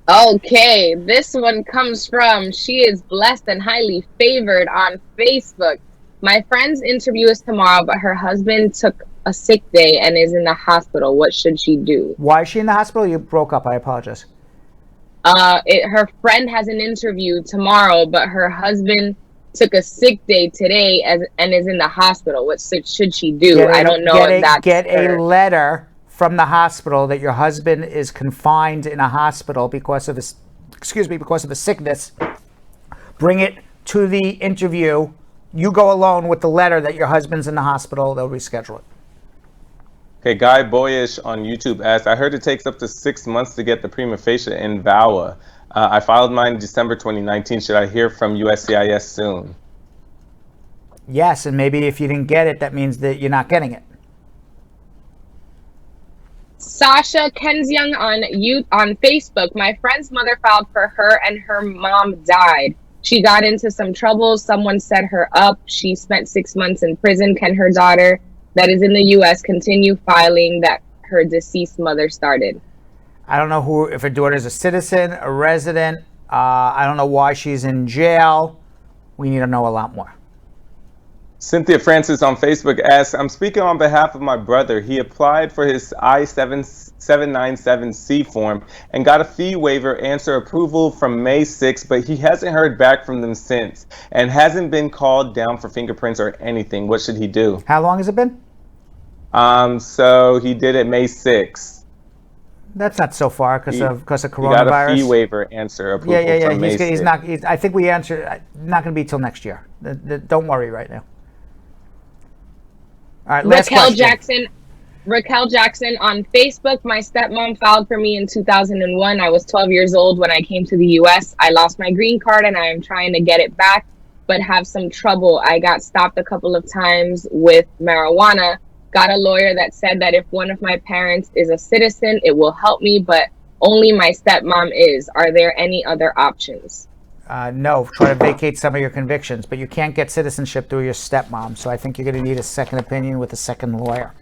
Okay, this one comes from She is Blessed and Highly Favored on Facebook. My friend's interview is tomorrow, but her husband took a sick day and is in the hospital. What should she do? Why is she in the hospital? You broke up. I apologize. Her friend has an interview tomorrow, but her husband took a sick day today and is in the hospital. What should she do? I don't know if that's Get a letter from the hospital that your husband is confined in a hospital because of a sickness. Bring it to the interview. You go alone with the letter that your husband's in the hospital. They'll reschedule it. Okay, Guy Boyish on YouTube asks, I heard it takes up to 6 months to get the prima facie in VAWA. I filed mine in December 2019. Should I hear from USCIS soon? Yes, and maybe if you didn't get it, that means that you're not getting it. Sasha Kenzyung on Facebook. My friend's mother filed for her and her mom died. She got into some trouble. Someone set her up. She spent 6 months in prison. Can her daughter that is in the U.S. continue filing that her deceased mother started? I don't know if her daughter's a citizen, a resident. I don't know why she's in jail. We need to know a lot more. Cynthia Francis on Facebook asks, I'm speaking on behalf of my brother. He applied for his I-797C form and got a fee waiver answer approval from May 6th, but he hasn't heard back from them since and hasn't been called down for fingerprints or anything. What should he do? How long has it been? So he did it May 6th. That's not so far because of coronavirus. He got a fee waiver answer approval from May 6th. He's not. I think we answered. Not going to be till next year. Don't worry right now. All right, last question. Raquel Jackson on Facebook. My stepmom filed for me in 2001. I was 12 years old when I came to the U.S. I lost my green card and I am trying to get it back, but have some trouble. I got stopped a couple of times with marijuana. Got a lawyer that said that if one of my parents is a citizen, it will help me, but only my stepmom is. Are there any other options? No, try to vacate some of your convictions, but you can't get citizenship through your stepmom. So I think you're going to need a second opinion with a second lawyer.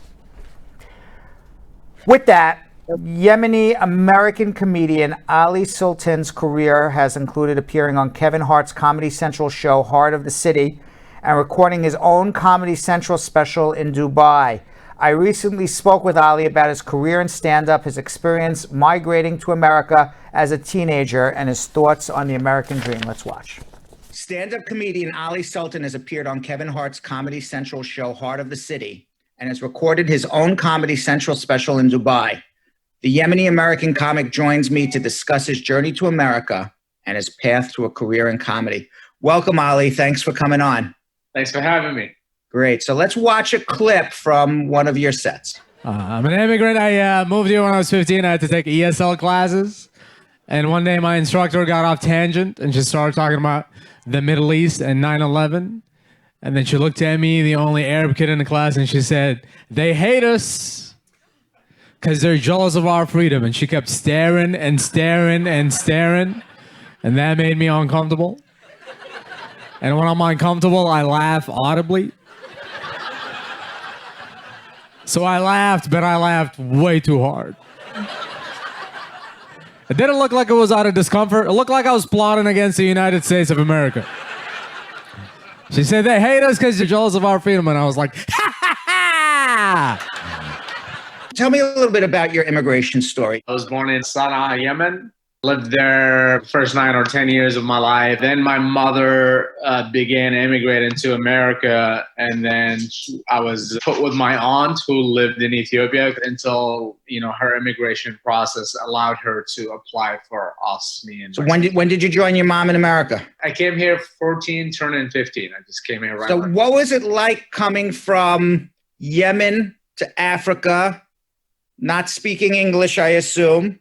With that, Yemeni American comedian Ali Sultan's career has included appearing on Kevin Hart's Comedy Central show, Heart of the City, and recording his own Comedy Central special in Dubai. I recently spoke with Ali about his career in stand-up, his experience migrating to America as a teenager, and his thoughts on the American dream. Let's watch. Stand-up comedian Ali Sultan has appeared on Kevin Hart's Comedy Central show, Heart of the City, and has recorded his own Comedy Central special in Dubai. The Yemeni American comic joins me to discuss his journey to America and his path to a career in comedy. Welcome, Ali. Thanks for coming on. Thanks for having me. Great. So let's watch a clip from one of your sets. I'm an immigrant. I moved here when I was 15. I had to take ESL classes. And one day my instructor got off tangent and just started talking about the Middle East and 9/11. And then she looked at me, the only Arab kid in the class, and she said, "They hate us because they're jealous of our freedom." And she kept staring and staring and staring. And that made me uncomfortable. And when I'm uncomfortable, I laugh audibly. So I laughed, but I laughed way too hard. It didn't look like it was out of discomfort. It looked like I was plotting against the United States of America. She said, they hate us because you're jealous of our freedom. And I was like, ha ha ha! Tell me a little bit about your immigration story. I was born in Sana'a, Yemen. Lived there first 9 or 10 years of my life. Then my mother began immigrating to America, and then I was put with my aunt who lived in Ethiopia until her immigration process allowed her to apply for us. So when did you join your mom in America? I came here 14, turning 15. I just came here right So away. what was it like coming from Yemen to Africa, not speaking English, I assume?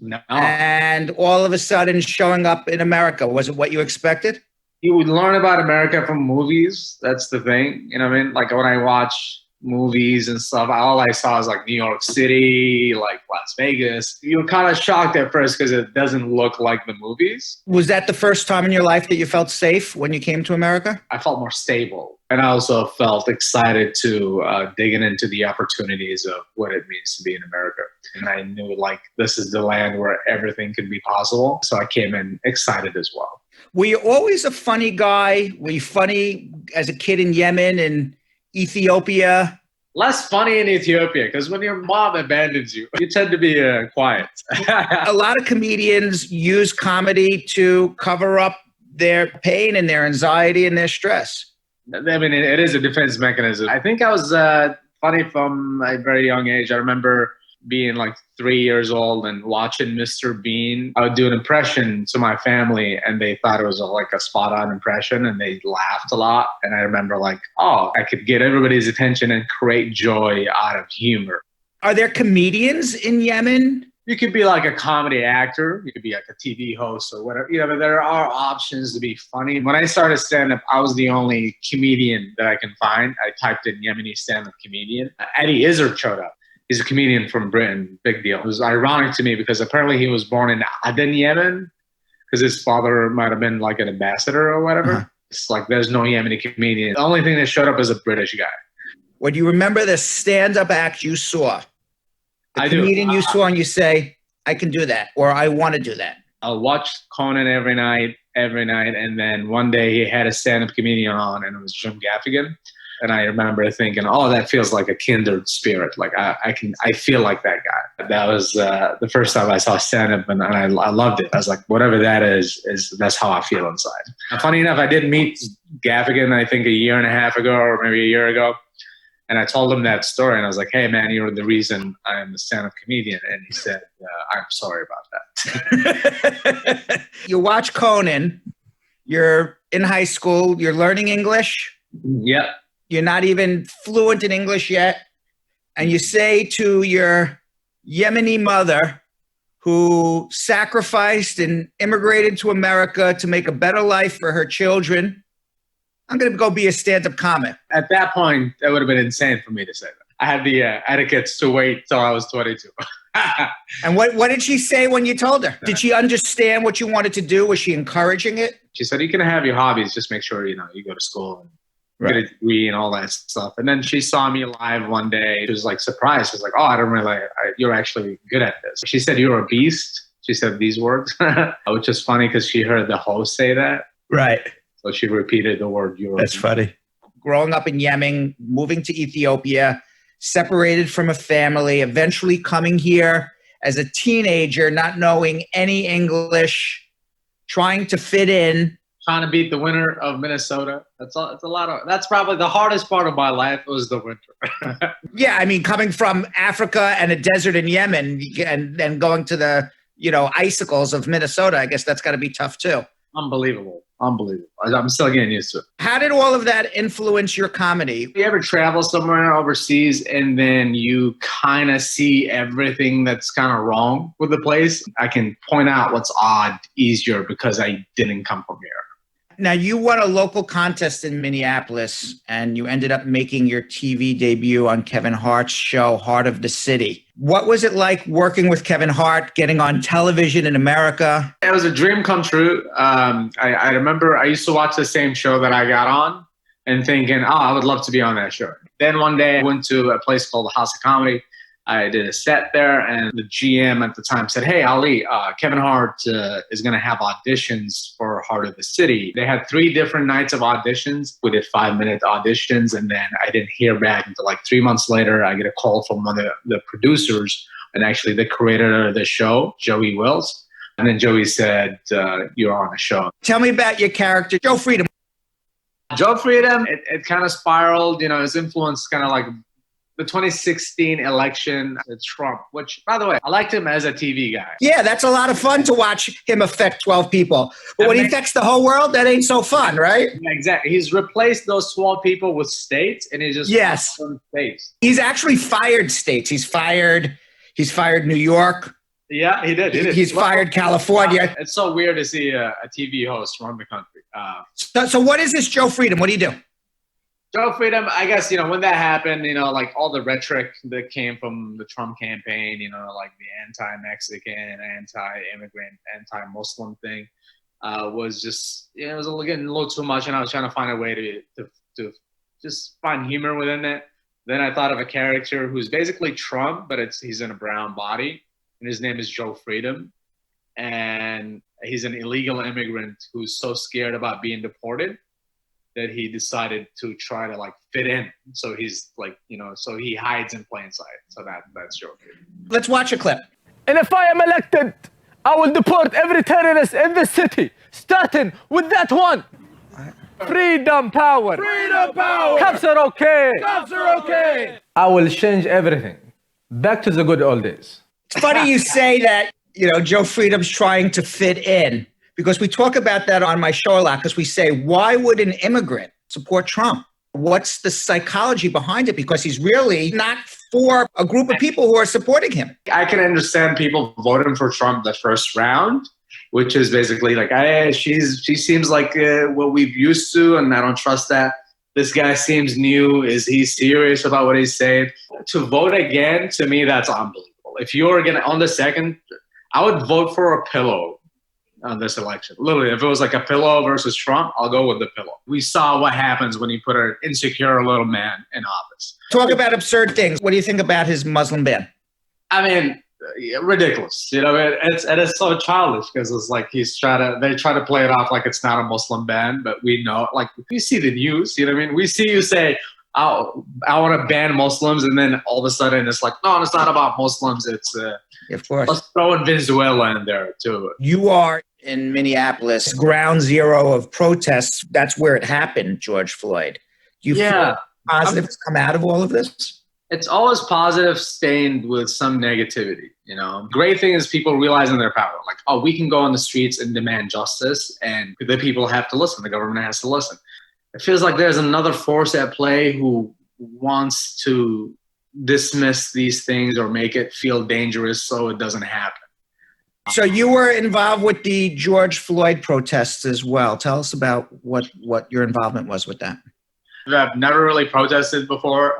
No. And all of a sudden showing up in America. Was it what you expected? You would learn about America from movies. That's the thing. You know what I mean? Like when I watch movies and stuff, all I saw was like New York City, like Las Vegas. You were kind of shocked at first because it doesn't look like the movies. Was that the first time in your life that you felt safe when you came to America? I felt more stable. And I also felt excited to digging into the opportunities of what it means to be in America. And I knew like this is the land where everything can be possible. So I came in excited as well. Were you always a funny guy? Were you funny as a kid in Yemen and Ethiopia? Less funny in Ethiopia because when your mom abandons you, you tend to be quiet. A lot of comedians use comedy to cover up their pain and their anxiety and their stress. I mean, it is a defense mechanism. I think I was funny from a very young age. I remember being like 3 years old and watching Mr. Bean. I would do an impression to my family and they thought it was like a spot on impression and they laughed a lot. And I remember like, oh, I could get everybody's attention and create joy out of humor. Are there comedians in Yemen? You could be like a comedy actor. You could be like a TV host or whatever. But there are options to be funny. When I started stand-up, I was the only comedian that I can find. I typed in Yemeni stand-up comedian. Eddie Izzard showed up. He's a comedian from Britain. Big deal. It was ironic to me because apparently he was born in Aden, Yemen, because his father might have been like an ambassador or whatever. Uh-huh. It's like there's no Yemeni comedian. The only thing that showed up is a British guy. When you remember the stand-up act you saw, the comedian you saw and you say, I can do that, or I want to do that. I'll watch Conan every night. And then one day he had a stand-up comedian on and it was Jim Gaffigan. And I remember thinking, oh, that feels like a kindred spirit. Like I feel like that guy. That was the first time I saw stand-up and I loved it. I was like, whatever that is that's how I feel inside. Funny enough, I did meet Gaffigan, I think a year and a half ago or maybe a year ago. And I told him that story and I was like, hey man, you're the reason I'm a stand-up comedian. And he said, I'm sorry about that. You watch Conan, you're in high school, you're learning English. Yep. You're not even fluent in English yet. And you say to your Yemeni mother, who sacrificed and immigrated to America to make a better life for her children, I'm going to go be a stand-up comic. At that point, that would have been insane for me to say that. I had the etiquettes to wait till I was 22. And what did she say when you told her? Did she understand what you wanted to do? Was she encouraging it? She said, you can have your hobbies. Just make sure, you go to school and get a degree and all that stuff. And then she saw me live one day. She was like surprised. She was like, oh, I don't really, you're actually good at this. She said, you're a beast. She said these words, which is funny because she heard the host say that. Right. So she repeated the word you're. That's funny. Growing up in Yemen, moving to Ethiopia, separated from a family, eventually coming here as a teenager, not knowing any English, trying to fit in. Trying to beat the winter of Minnesota. That's probably the hardest part of my life was the winter. Yeah, I mean, coming from Africa and a desert in Yemen and then going to the, icicles of Minnesota, I guess that's got to be tough too. Unbelievable. I'm still getting used to it. How did all of that influence your comedy? You ever travel somewhere overseas and then you kind of see everything that's kind of wrong with the place? I can point out what's odd easier because I didn't come from here. Now, you won a local contest in Minneapolis, and you ended up making your TV debut on Kevin Hart's show, Heart of the City. What was it like working with Kevin Hart, getting on television in America? It was a dream come true. I remember I used to watch the same show that I got on and thinking, oh, I would love to be on that show. Then one day I went to a place called the House of Comedy. I did a set there, and the GM at the time said, hey, Ali, Kevin Hart is going to have auditions for Heart of the City. They had 3 different nights of auditions. We did 5-minute auditions, and then I didn't hear back until like 3 months later. I get a call from one of the producers and actually the creator of the show, Joey Wills. And then Joey said, you're on the show. Tell me about your character, Joe Freedom. Joe Freedom, it kind of spiraled, his influence kind of like the 2016 election, Trump, which, by the way, I liked him as a TV guy. Yeah, that's a lot of fun to watch him affect 12 people. But when he affects the whole world, that ain't so fun, right? Yeah, exactly. He's replaced those 12 people with states, and he just states. He's actually fired states. He's fired New York. Yeah, he did. He's fired California. It's so weird to see a TV host run the country. So what is this Joe Freedom? What do you do? Joe Freedom, I guess, when that happened, like all the rhetoric that came from the Trump campaign, like the anti-Mexican, anti-immigrant, anti-Muslim thing was just, it was getting a little too much, and I was trying to find a way to just find humor within it. Then I thought of a character who's basically Trump, but he's in a brown body, and his name is Joe Freedom. And he's an illegal immigrant who's so scared about being deported that he decided to try to fit in. So he's so he hides in plain sight. So that's Joe Freedom. Let's watch a clip. And if I am elected, I will deport every terrorist in this city, starting with that one. Freedom power. Freedom power. Cops are okay. Cops are okay. I will change everything. Back to the good old days. It's funny you say that, Joe Freedom's trying to fit in, because we talk about that on my show a lot, because we say, why would an immigrant support Trump? What's the psychology behind it? Because he's really not for a group of people who are supporting him. I can understand people voting for Trump the first round, which is basically like, hey, she seems like what we've used to, and I don't trust that. This guy seems new. Is he serious about what he's saying? To vote again, to me, that's unbelievable. If you're on the second, I would vote for a pillow on this election. Literally, if it was like a pillow versus Trump, I'll go with the pillow. We saw what happens when you put an insecure little man in office. Talk about absurd things. What do you think about his Muslim ban? I mean, ridiculous. It is so childish, because it's like they try to play it off like it's not a Muslim ban, but we know, like, we see the news, you know what I mean? We see you say, oh, I want to ban Muslims, and then all of a sudden it's like, no, it's not about Muslims. It's of course. Let's throw in Venezuela in there too. You are in Minneapolis, ground zero of protests. That's where it happened, George Floyd. You feel positive to come out of all of this? It's always positive, stained with some negativity. Great thing is people realizing their power. Like, oh, we can go on the streets and demand justice, and the people have to listen. The government has to listen. It feels like there's another force at play who wants to dismiss these things or make it feel dangerous so it doesn't happen. So you were involved with the George Floyd protests as well. Tell us about what your involvement was with that. I've never really protested before.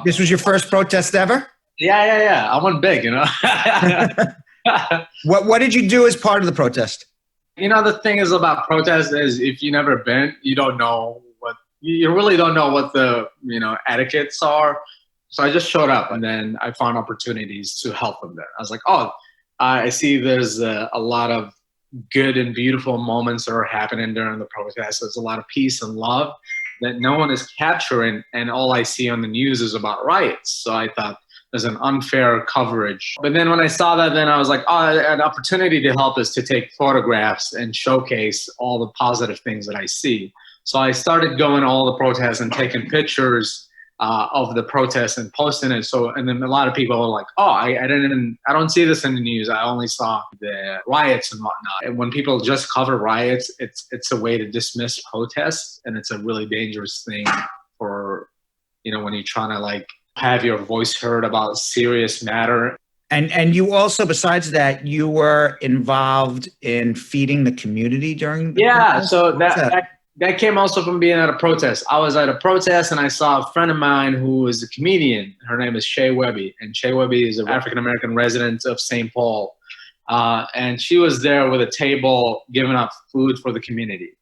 This was your first protest ever? Yeah. I went big, What did you do as part of the protest? The thing is about protest is if you've never been, you really don't know what the, etiquettes are. So I just showed up, and then I found opportunities to help them there. I was like, oh, I see there's a lot of good and beautiful moments that are happening during the protest. There's a lot of peace and love that no one is capturing, and all I see on the news is about riots. So I thought there's an unfair coverage. But then when I saw that, then I was like, oh, an opportunity to help is to take photographs and showcase all the positive things that I see. So I started going to all the protests and taking pictures of the protests and posting it. And then a lot of people are like, oh, I don't see this in the news. I only saw the riots and whatnot. And when people just cover riots, it's a way to dismiss protests, and it's a really dangerous thing for, when you're trying to have your voice heard about a serious matter. And you also, besides that, you were involved in feeding the community during the protest? So That came also from being at a protest. I was at a protest and I saw a friend of mine who is a comedian. Her name is Shay Webby. And Shay Webby is an African-American resident of St. Paul. And she was there with a table giving out food for the community.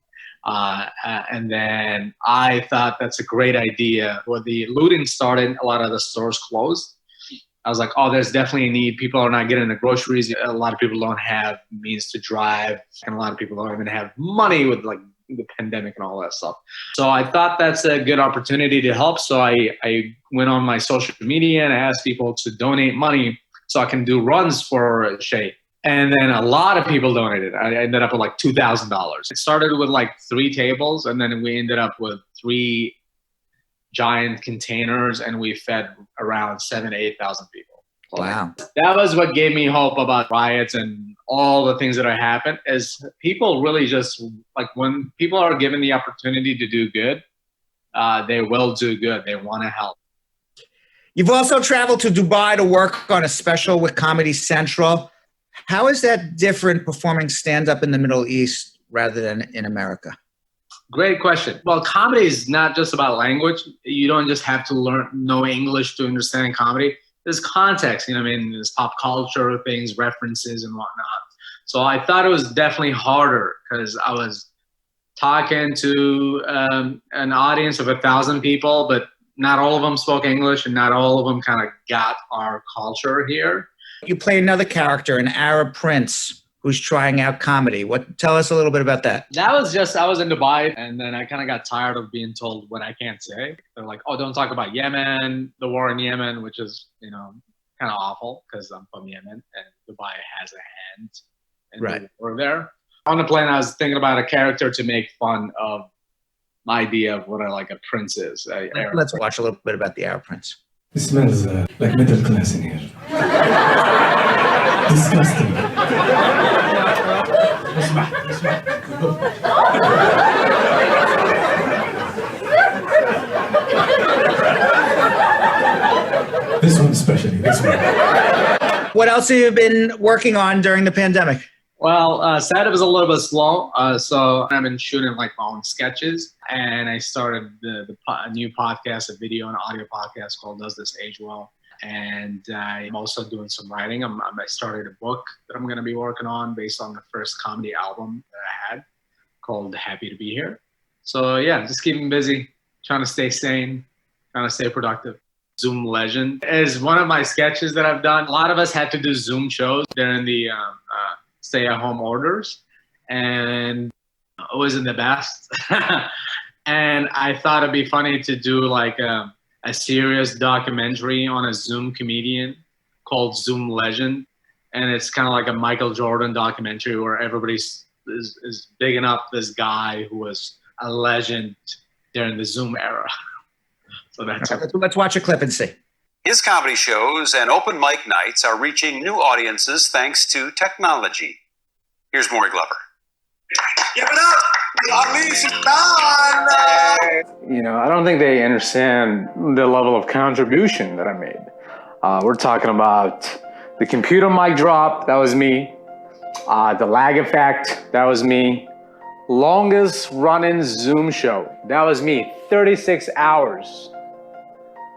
And then I thought that's a great idea. When the looting started, a lot of the stores closed. I was like, oh, there's definitely a need. People are not getting the groceries. A lot of people don't have means to drive. And a lot of people don't even have money with like the pandemic and all that stuff. So I thought that's a good opportunity to help. So I went on my social media and I asked people to donate money so I can do runs for Shay. And then a lot of people donated. I ended up with like $2,000. It started with like 3 tables and then we ended up with 3 giant containers and we fed around 7,000 to 8,000 people. Wow. That was what gave me hope about riots and all the things that are happened is people really just like when people are given the opportunity to do good, they will do good. They want to help. You've also traveled to Dubai to work on a special with Comedy Central. How is that different performing stand-up in the Middle East rather than in America? Great question. Well, comedy is not just about language. You don't just have to know English to understand comedy. There's context, you know what I mean? There's pop culture things, references and whatnot. So I thought it was definitely harder because I was talking to an audience of 1,000 people, but not all of them spoke English and not all of them kind of got our culture here. You play another character, an Arab prince who's trying out comedy. Tell us a little bit about that. That was just, I was in Dubai and then I kind of got tired of being told what I can't say. They're like, oh, don't talk about Yemen, the war in Yemen, which is, you know, kind of awful because I'm from Yemen and Dubai has a hand in the war there. On the plane, I was thinking about a character to make fun of my idea of what a prince is. Let's watch a little bit about the Arab prince. It smells like middle class in here. Disgusting. This one especially, this one. What else have you been working on during the pandemic? Well, stand-up is a little bit slow, so I've been shooting like my own sketches, and I started a new podcast, a video and audio podcast called Does This Age Well? And I'm also doing some writing. I started a book that I'm going to be working on based on the first comedy album that I had called Happy to Be Here. So yeah, just keeping busy, trying to stay sane, trying to stay productive. Zoom Legend is one of my sketches that I've done. A lot of us had to do Zoom shows during the stay-at-home orders, and it wasn't the best. And I thought it'd be funny to do like a serious documentary on a Zoom comedian called Zoom Legend. And it's kind of like a Michael Jordan documentary where everybody is bigging up this guy who was a legend during the Zoom era. So that's Let's watch a clip and see. His comedy shows and open mic nights are reaching new audiences thanks to technology. Here's Maury Glover. Give it up! Ali Sultan! You know, I don't think they understand the level of contribution that I made. We're talking about the computer mic drop, that was me. The lag effect, that was me. Longest running Zoom show, that was me. 36 hours.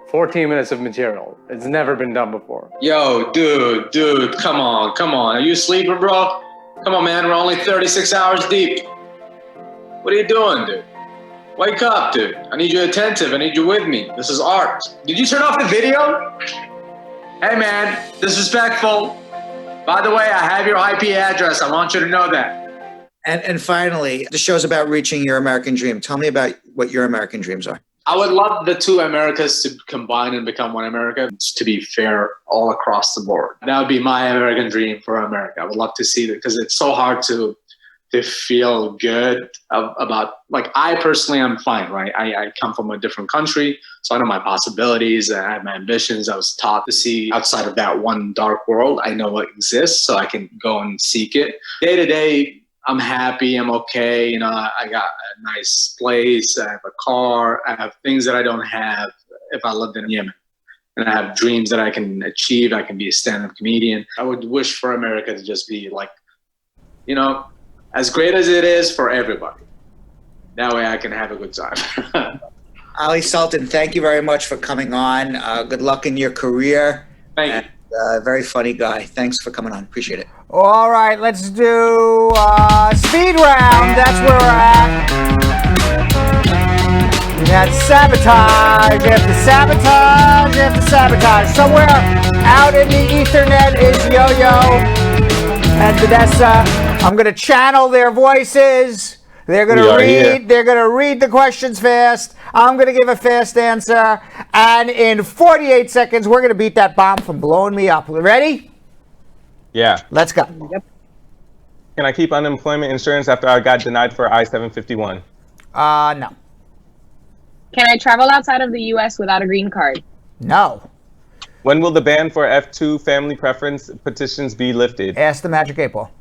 14 minutes of material. It's never been done before. Yo, dude, come on. Are you sleeping, bro? Come on, man, we're only 36 hours deep. What are you doing, dude? Wake up, dude. I need you attentive. I need you with me. This is art. Did you turn off the video? Hey, man, disrespectful. By the way, I have your IP address. I want you to know that. And finally, the show's about reaching your American dream. Tell me about what your American dreams are. I would love the two Americas to combine and become one America, to be fair all across the board. That would be my American dream for America. I would love to see that because it's so hard to feel good about, like, I personally am fine, right? I come from a different country, so I know my possibilities, I have my ambitions. I was taught to see outside of that one dark world. I know what exists, so I can go and seek it. Day to day, I'm happy, I'm okay, you know, I got a nice place, I have a car, I have things that I don't have if I lived in Yemen. And I have dreams that I can achieve, I can be a stand-up comedian. I would wish for America to just be like, you know, as great as it is for everybody. That way I can have a good time. Ali Sultan, thank you very much for coming on. Good luck in your career. Thank you. Very funny guy. Thanks for coming on. Appreciate it. All right, let's do speed round. That's where we're at. We had sabotage after sabotage after sabotage. Somewhere out in the Ethernet is Yo-Yo and Vanessa. I'm going to channel their voices. They're going to read. They're going to read the questions fast. I'm going to give a fast answer, and in 48 seconds, we're going to beat that bomb from blowing me up. Ready? Yeah. Let's go. Yep. Can I keep unemployment insurance after I got denied for I-751? No. Can I travel outside of the U.S. without a green card? No. When will the ban for F2 family preference petitions be lifted? Ask the Magic 8 Ball.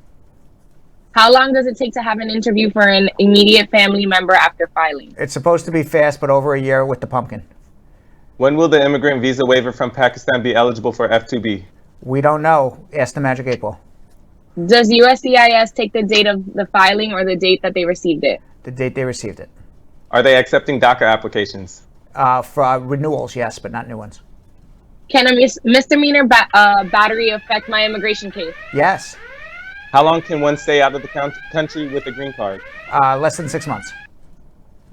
How long does it take to have an interview for an immediate family member after filing? It's supposed to be fast, but over a year with the pumpkin. When will the immigrant visa waiver from Pakistan be eligible for F2B? We don't know. Ask the Magic 8 Ball. Does USCIS take the date of the filing or the date that they received it? The date they received it. Are they accepting DACA applications? For renewals, yes, but not new ones. Can a misdemeanor battery affect my immigration case? Yes. How long can one stay out of the country with a green card? Less than 6 months.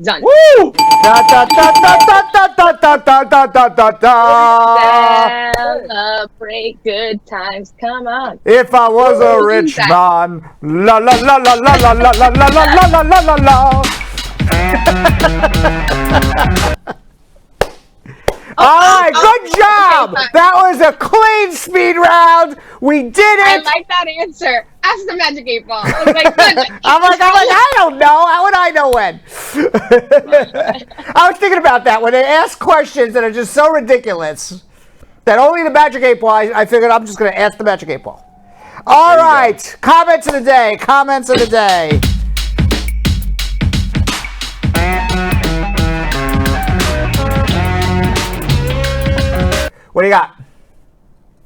Done. Woo! Da, da, da, da, da, da, da, da, da, da, da, da. Celebrate good times. Come on. If I was a rich man, la la la la la la la la la la la la la la. All right, good job. That was a clean speed round. We did it. I like that answer. Ask the Magic 8 Ball. I was like, good. I'm like, I don't know. How would I know when? I was thinking about that when they ask questions that are just so ridiculous that only the Magic 8 Ball. I figured I'm just going to ask the Magic 8 Ball. All right, comments of the day. Comments of the day. What do you got?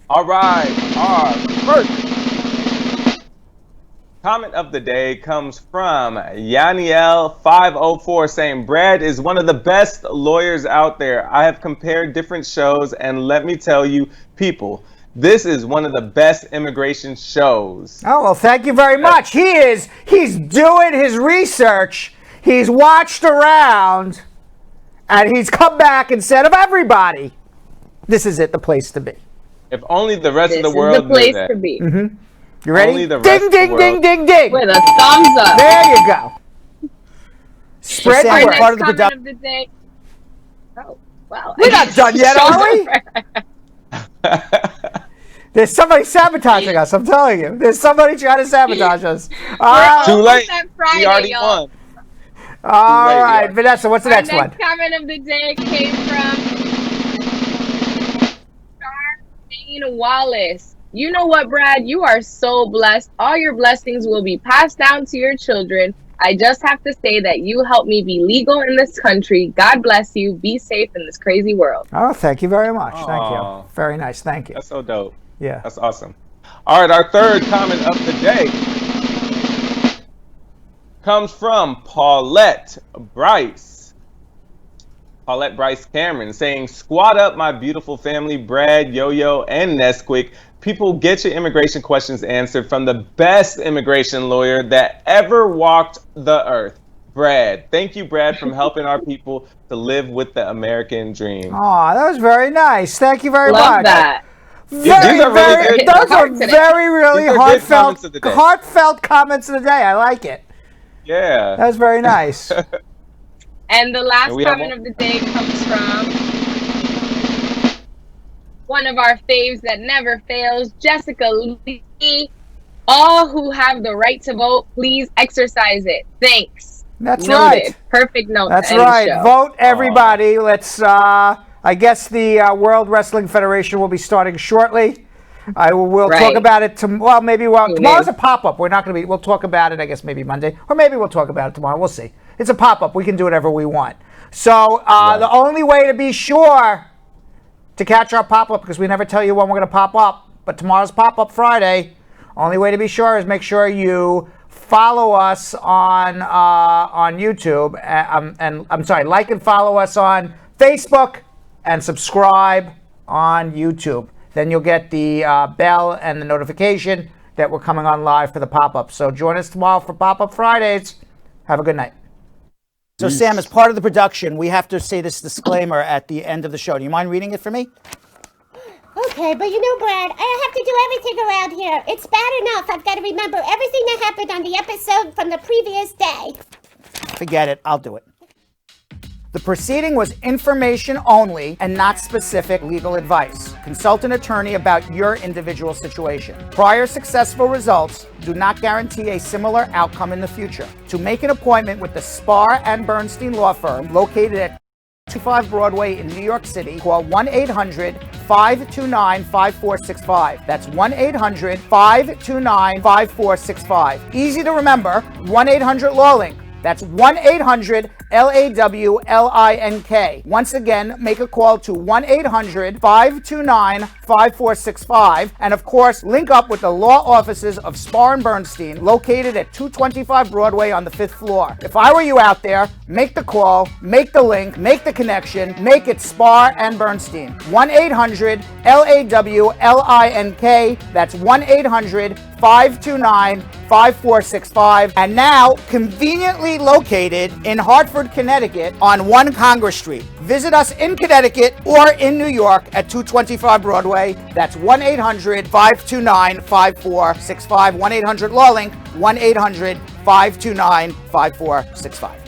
All right, our first comment of the day comes from Yaniel504 saying, Brad is one of the best lawyers out there. I have compared different shows, and let me tell you, people, this is one of the best immigration shows. Oh, well, thank you very much. He's doing his research. He's watched around, and he's come back and said, of everybody, this is it, the place to be. If only the rest of the world knew that. This is the place knew that. to be. Mm-hmm. You ready? Only the Ding, rest ding, of the ding, ding, ding. With a thumbs up. There you go. Spread Our the next part of the comment production. of the day. Oh, well. We're not done yet, are we? There's somebody sabotaging us, I'm telling you. There's somebody trying to sabotage us. Too late. Friday, We already y'all. won. All right, Vanessa, what's the next one? Our next comment of the day came from Wallace. You know what, Brad? You are so blessed. All your blessings will be passed down to your children. I just have to say that you helped me be legal in this country. God bless you. Be safe in this crazy world. Oh, thank you very much. Thank Aw. you. Very nice. Thank you. That's so dope. Yeah. That's awesome. All right, our third comment of the day comes from Paulette Bryce. Paulette Bryce Cameron saying, squad up my beautiful family, Brad, Yo-Yo, and Ness-Quick. People, get your immigration questions answered from the best immigration lawyer that ever walked the earth, Brad. Thank you, Brad, from helping our people to live with the American dream. Oh, that was very nice. Thank you very Love much. that. Very, These are really very, good. those are very, really These are good heartfelt comments of the day. comments of the day. I like it. Yeah. That was very nice. And the last And we have comment one- of the day comes from one of our faves that never fails, Jessica Lee. All who have the right to vote, please exercise it. Thanks. That's Noted. right. Perfect note. That's to end the right. show. Vote, everybody. Let's. I guess the World Wrestling Federation will be starting shortly. We'll Right. talk about it tomorrow. Tomorrow's a pop-up. We're not going to be. We'll talk about it. I guess maybe Monday, or maybe we'll talk about it tomorrow. We'll see. It's a pop-up. We can do whatever we want. So the only way to be sure to catch our pop-up, because we never tell you when we're going to pop up, but tomorrow's pop-up Friday. Only way to be sure is make sure you follow us on YouTube, and I'm sorry, like and follow us on Facebook, and subscribe on YouTube. Then you'll get the bell and the notification that we're coming on live for the pop-up. So join us tomorrow for Pop-Up Fridays. Have a good night. So Sam, as part of the production, we have to say this disclaimer at the end of the show. Do you mind reading it for me? Okay, but you know, Brad, I have to do everything around here. It's bad enough I've got to remember everything that happened on the episode from the previous day. Forget it. I'll do it. The proceeding was information only and not specific legal advice. Consult an attorney about your individual situation. Prior successful results do not guarantee a similar outcome in the future. To make an appointment with the Spar and Bernstein law firm located at 25 Broadway in New York City, call 1-800-529-5465. That's 1-800-529-5465. Easy to remember, 1-800-LAW-LINK. That's 1-800-LAWLINK. Once again, make a call to 1-800-529-5465. And of course, link up with the law offices of Spar and Bernstein, located at 225 Broadway on the 5th floor. If I were you out there, make the call, make the link, make the connection, make it Spar and Bernstein. 1-800-LAWLINK. That's 1-800-529-5465. And now, conveniently located in Hartford, Connecticut on 1 Congress Street. Visit us in Connecticut or in New York at 225 Broadway. That's 1-800-529-5465. 1-800-LAW-LINK. 1-800-529-5465.